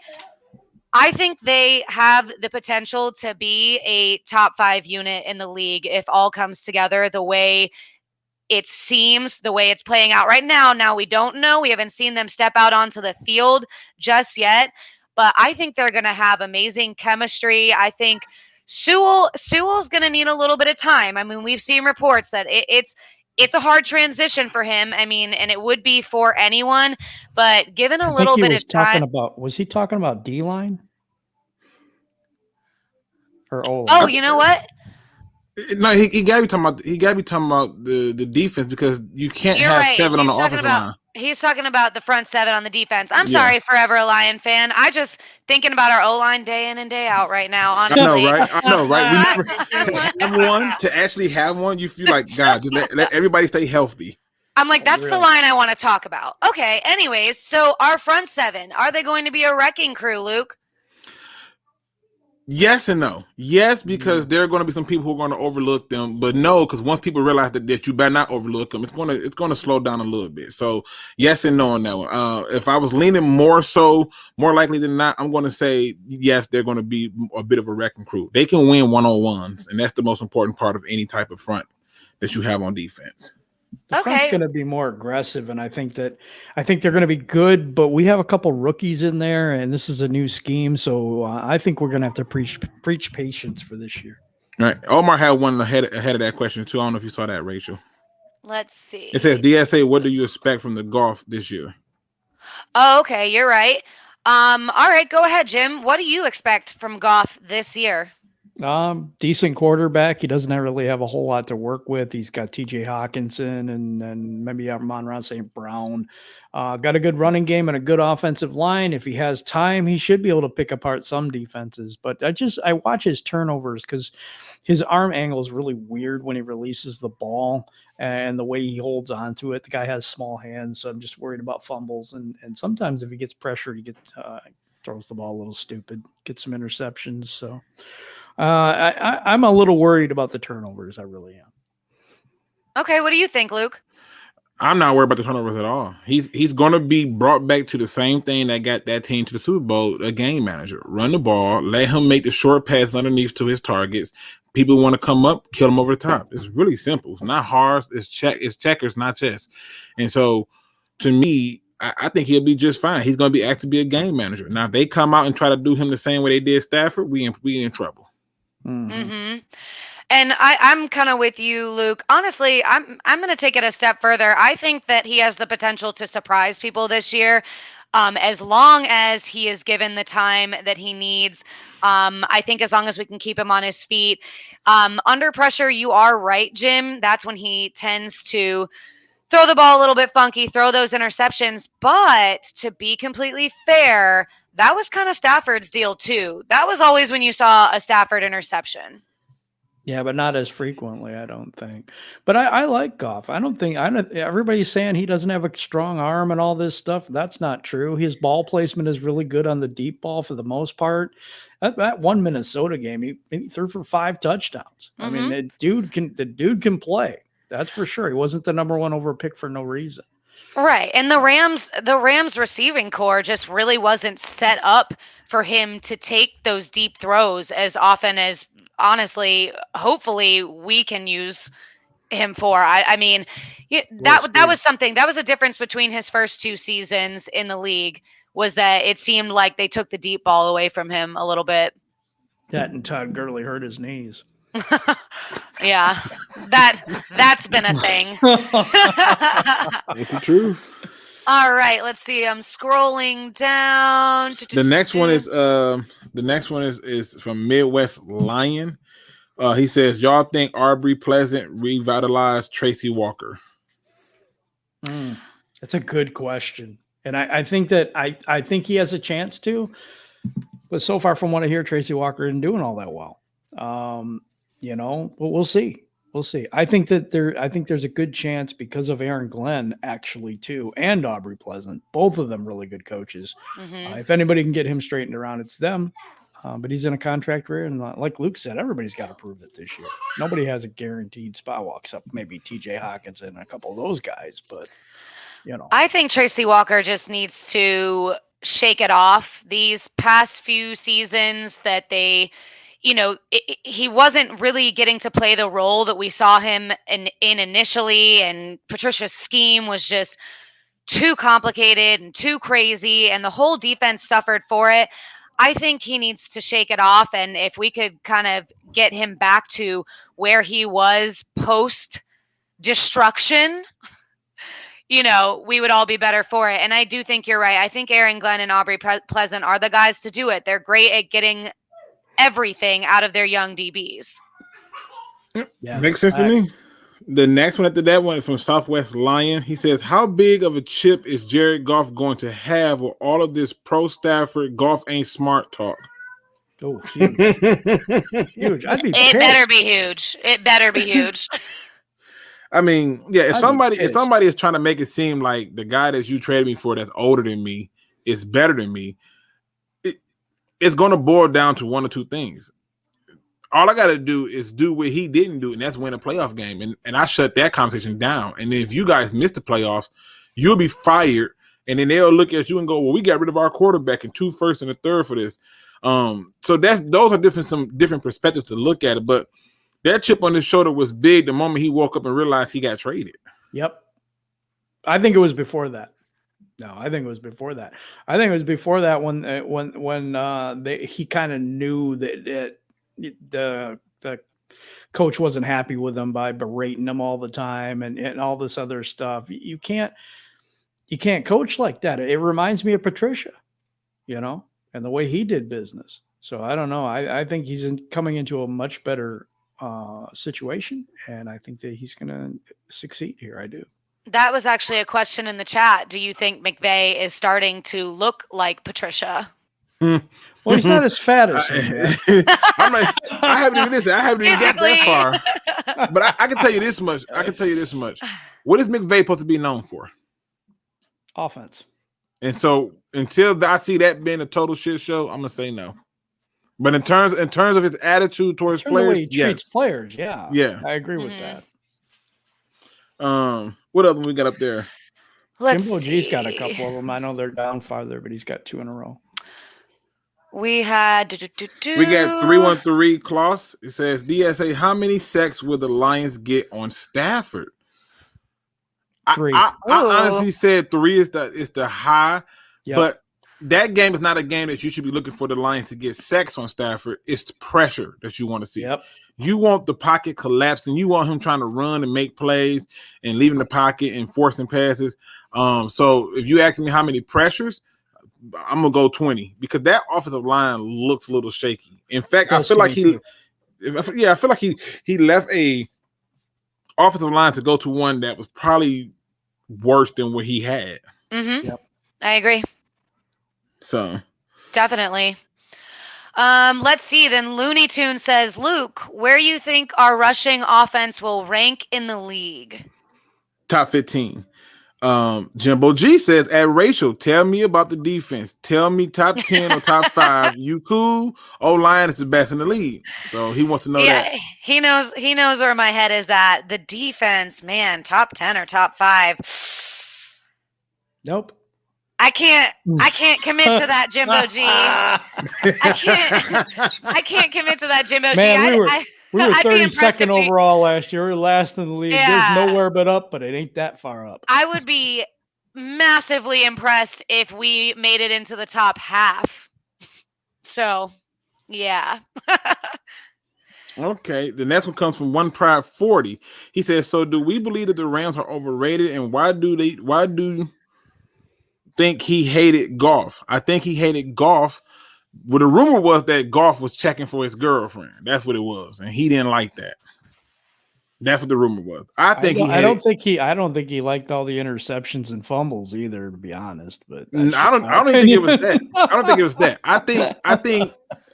Speaker 1: I think they have the potential to be a top 5 unit in the league if all comes together the way it seems, the way it's playing out right now. Now, we don't know. We haven't seen them step out onto the field just yet, but I think they're going to have amazing chemistry. I think Sewell's going to need a little bit of time. I mean, we've seen reports that it's a hard transition for him. I mean, and it would be for anyone, but given a little bit of time.
Speaker 3: Was he talking about D-line? Or O-line?
Speaker 1: Oh, you know what?
Speaker 2: No, he got to be talking about the defense, because you can't have 7 on the offensive line.
Speaker 1: He's talking about the front seven on the defense. I'm
Speaker 2: Yeah.
Speaker 1: sorry, forever a Lion fan. I just thinking about our O-line day in and day out right now,
Speaker 2: I know,
Speaker 1: honestly.
Speaker 2: right? I know, right? We never to actually have one. You feel like God, just let everybody stay healthy.
Speaker 1: I'm like, that's the
Speaker 3: Really?
Speaker 1: line I want to talk about. Okay, anyways, so our front seven, are they going to be a wrecking crew, Luke?
Speaker 2: Yes and no. Yes, because there are going to be some people who are going to overlook them, but no, because once people realize that you better not overlook them, it's going to slow down a little bit. So yes and no on that one. If I was leaning more likely than not, I'm going to say yes. They're going to be a bit of a wrecking crew. They can win 1-on-1s, and that's the most important part of any type of front that you have on defense.
Speaker 3: The front's going to be more aggressive, and I think they're going to be good. But we have a couple rookies in there, and this is a new scheme, so I think we're going to have to preach patience for this year.
Speaker 2: All right, Omar had one ahead of that question too. I don't know if you saw that, Rachel.
Speaker 1: Let's see.
Speaker 2: It says DSA. What do you expect from the Goff this year?
Speaker 1: Oh, okay, you're right. All right, go ahead, Jim. What do you expect from Goff this year?
Speaker 3: Decent quarterback. He doesn't really have a whole lot to work with. He's got TJ Hawkinson and maybe Amon-Ra St. Brown. Got a good running game and a good offensive line. If he has time, he should be able to pick apart some defenses. But I watch his turnovers because his arm angle is really weird when he releases the ball and the way he holds on to it. The guy has small hands, so I'm just worried about fumbles. And sometimes if he gets pressured, he throws the ball a little stupid, gets some interceptions. So I'm a little worried about the turnovers. I really am.
Speaker 1: Okay, what do you think, Luke?
Speaker 2: I'm not worried about the turnovers at all. He's going to be brought back to the same thing that got that team to the Super Bowl, a game manager. Run the ball, let him make the short pass underneath to his targets. People want to come up, kill him over the top. It's really simple. It's not hard. It's checkers, not chess. And so, to me, I think he'll be just fine. He's going to be asked to be a game manager. Now, if they come out and try to do him the same way they did Stafford, we in trouble.
Speaker 1: Mm-hmm. And I'm kind of with you, Luke. Honestly, I'm going to take it a step further. I think that he has the potential to surprise people this year, as long as he is given the time that he needs. I think as long as we can keep him on his feet. Under pressure, you are right, Jim. That's when he tends to throw the ball a little bit funky, throw those interceptions. But to be completely fair, that was kind of Stafford's deal too. That was always when you saw a Stafford interception.
Speaker 3: Yeah, but not as frequently, I don't think. But I like Goff. Everybody's saying he doesn't have a strong arm and all this stuff. That's not true. His ball placement is really good on the deep ball for the most part. That one Minnesota game, he threw for 5 touchdowns.
Speaker 1: Mm-hmm.
Speaker 3: I mean, the dude can play. That's for sure. He wasn't the number one over pick for no reason.
Speaker 1: Right. And the Rams receiving core just really wasn't set up for him to take those deep throws as often as, honestly, hopefully we can use him for. I mean, that was a difference between his first 2 seasons in the league, was that it seemed like they took the deep ball away from him a little bit.
Speaker 3: That and Todd Gurley hurt his knees.
Speaker 1: Yeah, that's been a thing.
Speaker 2: It's the truth.
Speaker 1: All right, let's see. I'm scrolling down.
Speaker 2: The next one is from Midwest Lion. He says, y'all think Aubrey Pleasant revitalized Tracy Walker?
Speaker 3: That's a good question. And I think that I think he has a chance to, but so far from what I hear, Tracy Walker isn't doing all that well. But we'll see. We'll see. I think there's a good chance because of Aaron Glenn actually too, and Aubrey Pleasant, both of them really good coaches.
Speaker 1: Mm-hmm.
Speaker 3: If anybody can get him straightened around, it's them. But he's in a contract year, and like Luke said, everybody's got to prove it this year. Nobody has a guaranteed spot, except maybe TJ Hawkinson and a couple of those guys. But
Speaker 1: I think Tracy Walker just needs to shake it off. These past few seasons that they. He wasn't really getting to play the role that we saw him in initially, and Patricia's scheme was just too complicated and too crazy, and the whole defense suffered for it. I think he needs to shake it off, and if we could kind of get him back to where he was post-destruction, we would all be better for it. And I do think you're right. I think Aaron Glenn and Aubrey Pleasant are the guys to do it. They're great at getting everything out of their young DBs.
Speaker 2: Yeah, makes sense to me. The next one after that one from Southwest Lion. He says, how big of a chip is Jared Goff going to have with all of this pro Stafford Goff ain't smart talk?
Speaker 3: Oh, huge. Huge. I'd be
Speaker 1: It
Speaker 3: pissed.
Speaker 1: better be huge. It better be huge.
Speaker 2: I mean, yeah, if
Speaker 3: I'd be
Speaker 2: somebody is trying to make it seem like the guy that you traded me for that's older than me is better than me, it's going to boil down to one or two things. All I got to do is do what he didn't do, and that's win a playoff game. And I shut that conversation down. And then if you guys miss the playoffs, you'll be fired. And then they'll look at you and go, well, we got rid of our quarterback and 2 firsts and a third for this. So those are some different perspectives to look at it. But that chip on his shoulder was big the moment he woke up and realized he got traded.
Speaker 3: Yep. I think it was before that. No, I think it was before that. I think it was before that when he kind of knew that the coach wasn't happy with him by berating him all the time and all this other stuff. You can't coach like that. It reminds me of Patricia, and the way he did business. So I don't know. I think he's coming into a much better situation, and I think that he's going to succeed here. I do.
Speaker 1: That was actually a question in the chat. Do you think McVay is starting to look like Patricia?
Speaker 3: Well, he's not as fat as him.
Speaker 2: I haven't even got that far. But I can tell you this much. What is McVay supposed to be known for?
Speaker 3: Offense.
Speaker 2: And so until I see that being a total shit show, I'm gonna say no. But in terms of his attitude towards players,
Speaker 3: the way he treats players, yeah, I agree with that.
Speaker 2: What other we got up there?
Speaker 3: Jimbo G's got a couple of them. I know they're down farther, but he's got 2 in a row.
Speaker 1: We had
Speaker 2: we got 313 Klaus. It says DSA, how many sacks will the Lions get on Stafford?
Speaker 3: 3.
Speaker 2: I honestly said 3 is the high,
Speaker 3: yep.
Speaker 2: But that game is not a game that you should be looking for the Lions to get sacks on Stafford. It's the pressure that you want to see.
Speaker 3: Yep.
Speaker 2: You want the pocket collapsing. You want him trying to run and make plays and leaving the pocket and forcing passes. So if you ask me how many pressures, I'm gonna go 20 because that offensive line looks a little shaky. In fact, I feel like he left a offensive line to go to one that was probably worse than what he had.
Speaker 1: Mm-hmm. Yep. I agree.
Speaker 2: So
Speaker 1: definitely. Let's see. Then Looney Tune says, Luke, where you think our rushing offense will rank in the league?
Speaker 2: Top 15. Jimbo G says, at Rachel, tell me about the defense. Tell me top 10 or top 5. You cool? O-line is the best in the league. So he wants to know that.
Speaker 1: He knows where my head is at. The defense, man, top 10 or top 5.
Speaker 3: Nope.
Speaker 1: I can't commit to that, Jimbo G. I can't commit to that, Jimbo G.
Speaker 3: We were 32nd overall last year. We were last in the league.
Speaker 1: Yeah.
Speaker 3: There's nowhere but up, but it ain't that far up.
Speaker 1: I would be massively impressed if we made it into the top half. So, yeah.
Speaker 2: Okay. The next one comes from One Pride 40. He says, so do we believe that the Rams are overrated, and why do think he hated Goff? I think he hated Goff. Well, the rumor was that Goff was checking for his girlfriend. That's what it was, and he didn't like that. That's what the rumor was. I don't think he liked all the interceptions and fumbles either, to be honest. But I don't even think it was that. I don't think it was that.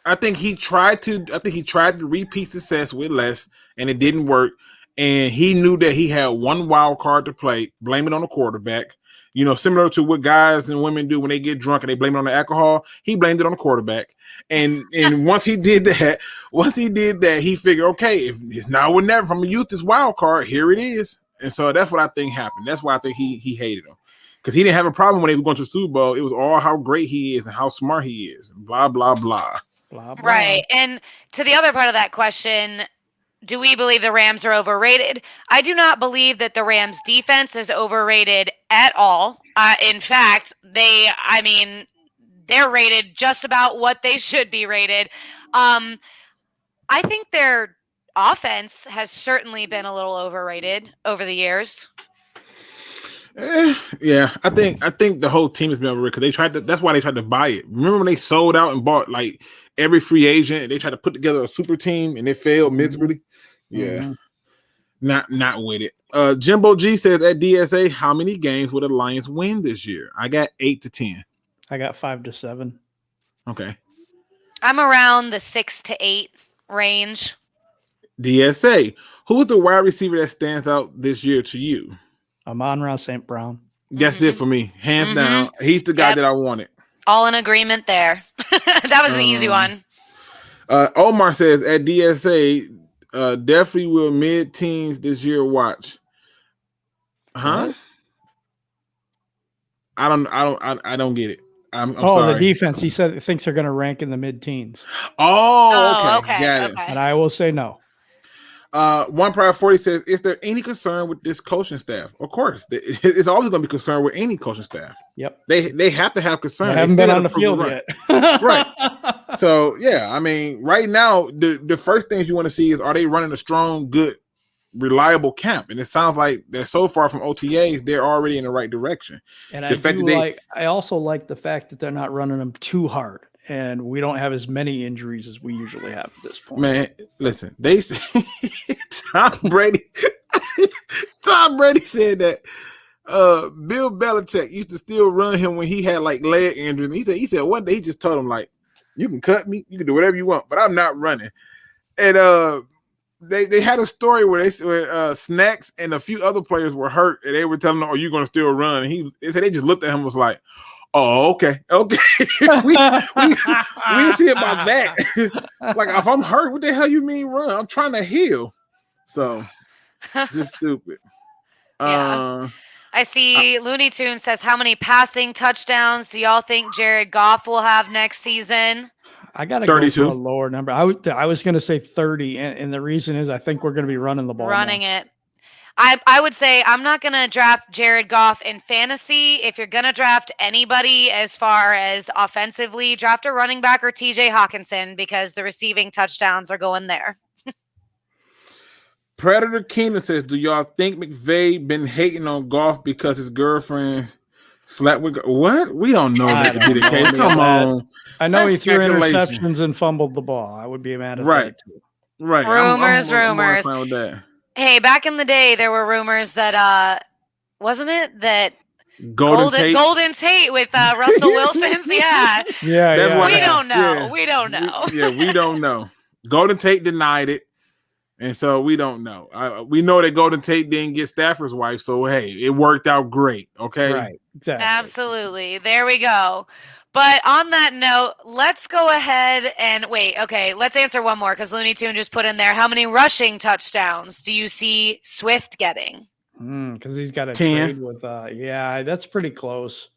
Speaker 2: I think he tried to repeat success with less, and it didn't work. And he knew that he had one wild card to play. Blame it on the quarterback. Similar to what guys and women do when they get drunk and they blame it on the alcohol. He blamed it on the quarterback. And once he did that, he figured, okay, if it's now or never, if I'm gonna use this wild card, here it is. And so that's what I think happened. That's why I think he hated him. Because he didn't have a problem when they were going to the Super Bowl. It was all how great he is and how smart he is. And blah, blah, blah.
Speaker 3: Blah, blah.
Speaker 1: Right. And to the other part of that question, do we believe the Rams are overrated? I do not believe that the Rams defense is overrated at all. In fact, they're rated just about what they should be rated. I think their offense has certainly been a little overrated over the years.
Speaker 2: Yeah, I think the whole team has been overrated because that's why they tried to buy it. Remember when they sold out and bought like every free agent and they tried to put together a super team and it failed miserably? Yeah. Not with it. Jimbo G says at DSA, how many games will the Lions win this year? I got 8 to 10.
Speaker 3: I got 5 to 7.
Speaker 2: Okay.
Speaker 1: I'm around the 6 to 8 range.
Speaker 2: DSA, who is the wide receiver that stands out this year to you?
Speaker 3: Amon-Ra St. Brown.
Speaker 2: That's it for me. Hands down. He's the guy that I wanted.
Speaker 1: All in agreement there. That was an easy one.
Speaker 2: Omar says at DSA, definitely will mid-teens this year watch. Huh?
Speaker 3: What?
Speaker 2: I don't get it. I'm sorry.
Speaker 3: The defense. He said thinks they're going to rank in the mid-teens.
Speaker 2: Okay. Got it.
Speaker 3: And I will say no.
Speaker 2: One Pride 40 says, is there any concern with this coaching staff? Of course. It's always going to be concerned with any coaching staff.
Speaker 3: Yep.
Speaker 2: They have to have concern.
Speaker 3: They haven't been on the field yet.
Speaker 2: Right. So, yeah, I mean, right now, the first things you want to see is, are they running a strong, good, reliable camp? And it sounds like they're so far from OTAs, they're already in the right direction.
Speaker 3: And I also like the fact that they're not running them too hard. And we don't have as many injuries as we usually have at this point.
Speaker 2: Man, listen, they Tom Brady said that Bill Belichick used to still run him when he had like leg injuries. He said one day he just told him, like, you can cut me, you can do whatever you want, but I'm not running. And they had a story where Snacks and a few other players were hurt, and they were telling him, "Oh, you're gonna still run?" And they said they just looked at him and was like, "Oh, okay. we see about that." Like, if I'm hurt, what the hell you mean run? I'm trying to heal. So, just stupid.
Speaker 1: Yeah. I see Looney Tunes says, how many passing touchdowns do y'all think Jared Goff will have next season?
Speaker 3: I got to
Speaker 2: 32.
Speaker 3: go for a lower number. I was going to say 30, and the reason is I think we're going to be running the ball.
Speaker 1: Running it. I would say I'm not going to draft Jared Goff in fantasy. If you're going to draft anybody as far as offensively, draft a running back or TJ Hawkinson, because the receiving touchdowns are going there.
Speaker 2: Predator Keenan says, do y'all think McVay been hating on Goff because his girlfriend slept with what? We don't know that to be the case. Come on.
Speaker 3: I know he threw interceptions and fumbled the ball. I would be mad at that too.
Speaker 2: Right.
Speaker 1: Rumors.
Speaker 2: I'm with that.
Speaker 1: Hey, back in the day, there were rumors that, wasn't it that
Speaker 2: Golden
Speaker 1: Tate with Russell Wilson's? Yeah.
Speaker 2: That's why
Speaker 1: we don't know. We don't know.
Speaker 2: We don't know. Golden Tate denied it. And so we don't know. We know that Golden Tate didn't get Stafford's wife. So, hey, it worked out great. Okay.
Speaker 3: Right. Exactly.
Speaker 1: Absolutely. There we go. But on that note, let's go ahead and wait. Okay, let's answer one more because Looney Tune just put in there. How many rushing touchdowns do you see Swift getting?
Speaker 3: Because he's got a
Speaker 2: 10.
Speaker 3: trade with that's pretty close.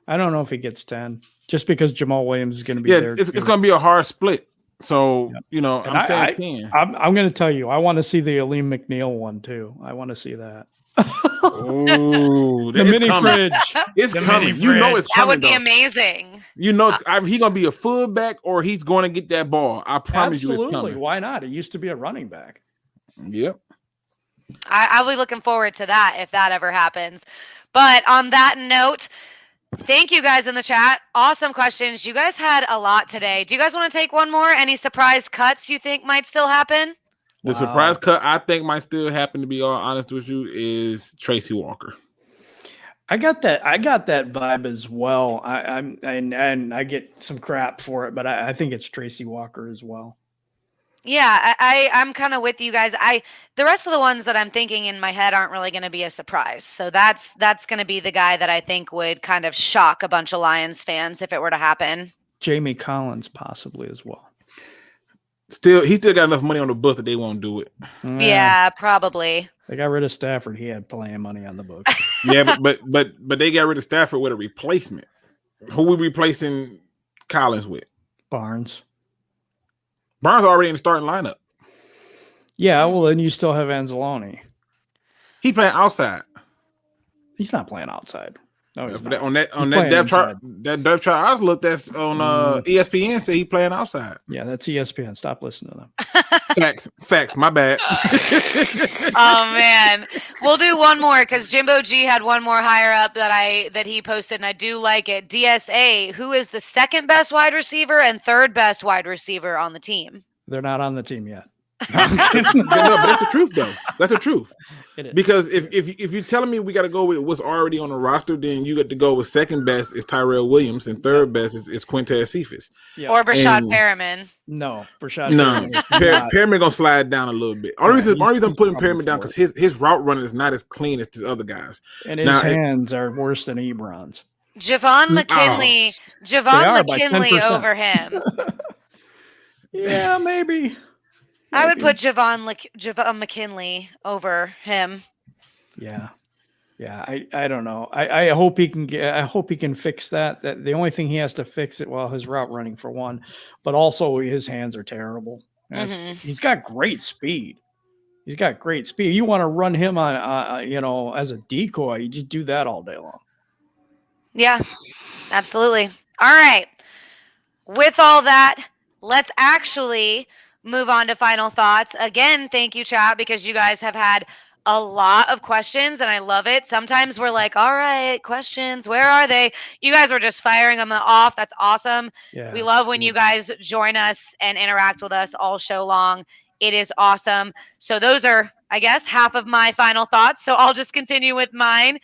Speaker 3: I don't know if he gets 10 just because Jamal Williams is going to be there.
Speaker 2: It's going to be a hard split. So, I'm saying 10.
Speaker 3: I'm going to tell you, I want to see the Aleem McNeil one too. I want to see that.
Speaker 2: Oh,
Speaker 3: the mini fridge.
Speaker 2: It's coming. You know it's coming.
Speaker 1: That would be amazing.
Speaker 2: You know, he's going to be a fullback or he's going to get that ball. I promise you it's coming.
Speaker 3: Why not? It used to be a running back.
Speaker 2: Yep.
Speaker 1: I'll be looking forward to that if that ever happens. But on that note, thank you guys in the chat. Awesome questions. You guys had a lot today. Do you guys want to take one more? Any surprise cuts you think might still happen?
Speaker 2: The surprise cut I think might still happen, to be all honest with you, is Tracy Walker.
Speaker 3: I got that vibe as well. I get some crap for it, but I think it's Tracy Walker as well.
Speaker 1: Yeah, I'm kind of with you guys. The rest of the ones that I'm thinking in my head aren't really going to be a surprise. So that's going to be the guy that I think would kind of shock a bunch of Lions fans if it were to happen.
Speaker 3: Jamie Collins possibly as well.
Speaker 2: He still got enough money on the books that they won't do it.
Speaker 1: Yeah, probably.
Speaker 3: They got rid of Stafford. He had plenty of money on the books.
Speaker 2: Yeah, but they got rid of Stafford with a replacement. Who we replacing Collins with?
Speaker 3: Barnes
Speaker 2: already in the starting lineup.
Speaker 3: Yeah, well then you still have Anzalone.
Speaker 2: He playing outside.
Speaker 3: He's not playing outside. No,
Speaker 2: on that depth chart. That depth chart I looked at on ESPN said he playing outside.
Speaker 3: Yeah, that's ESPN. Stop listening to them.
Speaker 2: Facts. My bad.
Speaker 1: Oh man, we'll do one more because Jimbo G had one more higher up that he posted, and I do like it. DSA, who is the second best wide receiver and third best wide receiver on the team?
Speaker 3: They're not on the team yet.
Speaker 2: No, but that's the truth, though. That's the truth.
Speaker 3: It is.
Speaker 2: Because if you're telling me we got to go with what's already on the roster, then you got to go with second best is Tyrell Williams and third best is Quintez Cephas.
Speaker 3: Yeah.
Speaker 1: Or Brashad
Speaker 2: And-
Speaker 1: Perriman.
Speaker 3: No, Brashad.
Speaker 2: No,
Speaker 3: Perriman.
Speaker 2: Perriman gonna slide down a little bit. Only reason I'm putting Perriman down because his route running is not as clean as the other guys.
Speaker 3: And his hands are worse than Ebron's.
Speaker 1: Javon McKinley.
Speaker 3: They are by
Speaker 1: McKinley
Speaker 3: 10%.
Speaker 1: over him.
Speaker 3: Yeah, maybe.
Speaker 1: I would put Javon McKinley over him.
Speaker 3: Yeah. I don't know. I hope he can fix that. That the only thing he has to fix it his route running for one, but also his hands are terrible. He's got great speed. You want to run him on as a decoy, you just do that all day long.
Speaker 1: Yeah, absolutely. All right. With all that, let's actually move on to final thoughts. Again, thank you, chat, because you guys have had a lot of questions and I love it. Sometimes we're like, all right, questions, where are they? You guys were just firing them off. That's awesome.
Speaker 3: Yeah,
Speaker 1: we love when you guys join us and interact with us all show long. It is awesome. So those are, I guess, half of my final thoughts. So I'll just continue with mine.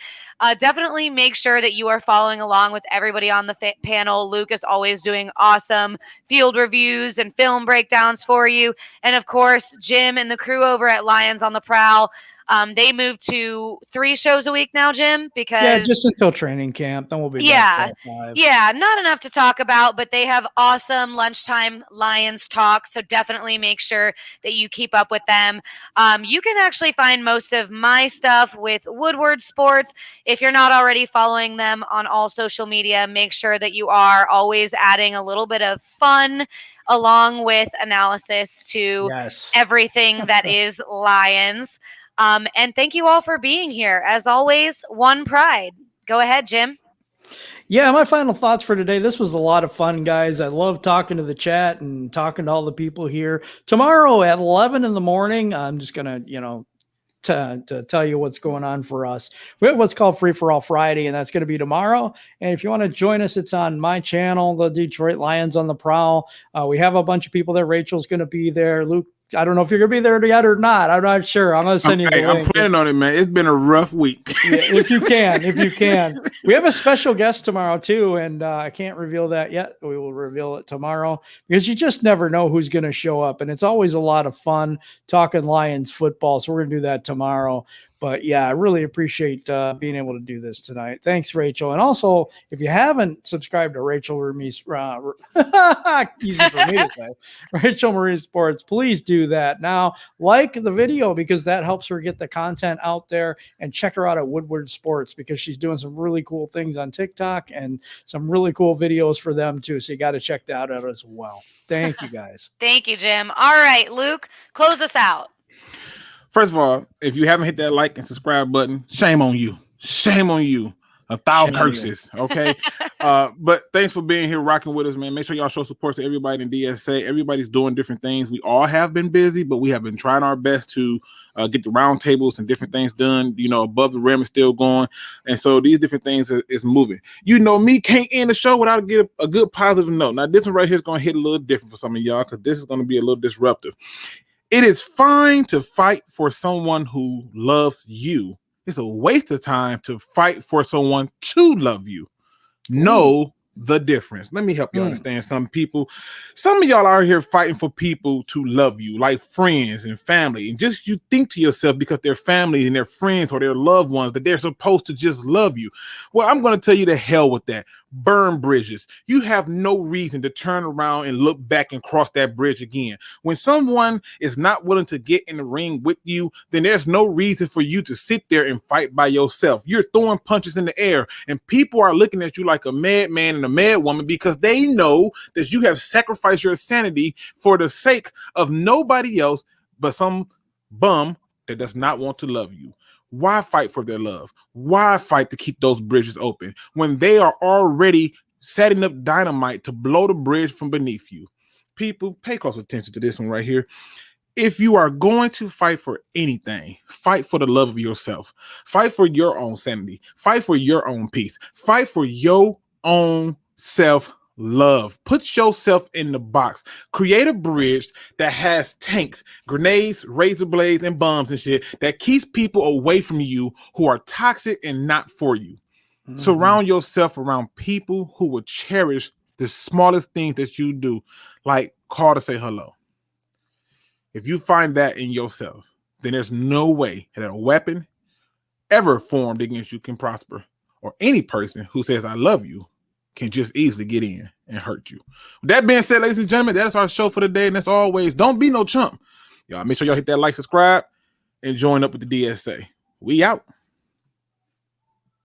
Speaker 1: Definitely make sure that you are following along with everybody on the panel. Luke is always doing awesome field reviews and film breakdowns for you. And of course, Jim and the crew over at Lions on the Prowl. They moved to 3 shows a week now, Jim, because
Speaker 3: just until training camp. Then we'll be
Speaker 1: back
Speaker 3: to 5.
Speaker 1: Yeah, not enough to talk about, but they have awesome lunchtime Lions talk. So definitely make sure that you keep up with them. You can actually find most of my stuff with Woodward Sports. If you're not already following them on all social media, make sure that you are always adding a little bit of fun along with analysis to everything that is Lions. And thank you all for being here. As always, one pride. Go ahead, Jim.
Speaker 3: Yeah, my final thoughts for today. This was a lot of fun, guys. I love talking to the chat and talking to all the people here. Tomorrow at 11 in the morning, I'm just going to, to tell you what's going on for us. We have what's called Free for All Friday, and that's going to be tomorrow. And if you want to join us, it's on my channel, the Detroit Lions on the Prowl. We have a bunch of people there. Rachel's going to be there. Luke, I don't know if you're going to be there yet or not. I'm not sure. I'm going to send you the link.
Speaker 2: I'm planning on it, man. It's been a rough week.
Speaker 3: If you can. We have a special guest tomorrow, too, and I can't reveal that yet. We will reveal it tomorrow because you just never know who's going to show up, and it's always a lot of fun talking Lions football, so we're going to do that tomorrow. But, yeah, I really appreciate being able to do this tonight. Thanks, Rachel. And also, if you haven't subscribed to Rachel Marie, easy for me to say, Rachel Marie Sports, please do that. Now, like the video because that helps her get the content out there, and check her out at Woodward Sports because she's doing some really cool things on TikTok and some really cool videos for them, too. So you got to check that out as well. Thank you, guys.
Speaker 1: Thank you, Jim. All right, Luke, close us out.
Speaker 2: First of all, if you haven't hit that like and subscribe button, shame on you. Shame on you. 1,000 curses. Okay. But thanks for being here, rocking with us, man. Make sure y'all show support to everybody in DSA. Everybody's doing different things. We all have been busy, but we have been trying our best to get the round tables and different things done. Above the rim is still going. And so these different things is moving. Me, can't end the show without a good positive note. Now, this one right here is going to hit a little different for some of y'all because this is going to be a little disruptive. It is fine to fight for someone who loves you. It's a waste of time to fight for someone to love you. Know the difference. Let me help you understand some of y'all are here fighting for people to love you, like friends and family. And just you think to yourself because they're family and their friends or their loved ones that they're supposed to just love you. Well, I'm going to tell you to hell with that. Burn bridges. You have no reason to turn around and look back and cross that bridge again. When someone is not willing to get in the ring with you, then there's no reason for you to sit there and fight by yourself. You're throwing punches in the air, and people are looking at you like a madman and a mad woman because they know that you have sacrificed your sanity for the sake of nobody else but some bum that does not want to love you. Why fight for their love? Why fight to keep those bridges open when they are already setting up dynamite to blow the bridge from beneath you? People, pay close attention to this one right here. If you are going to fight for anything, fight for the love of yourself. Fight for your own sanity. Fight for your own peace. Fight for your own self love. Put yourself in the box. Create a bridge that has tanks, grenades, razor blades, and bombs and shit that keeps people away from you who are toxic and not for you. Mm-hmm. Surround yourself around people who will cherish the smallest things that you do, like call to say hello. If you find that in yourself, then there's no way that a weapon ever formed against you can prosper, or any person who says I love you can just easily get in and hurt you. With that being said, ladies and gentlemen, that's our show for the day. And as always, don't be no chump. Y'all make sure y'all hit that like, subscribe, and join up with the DSA. We out.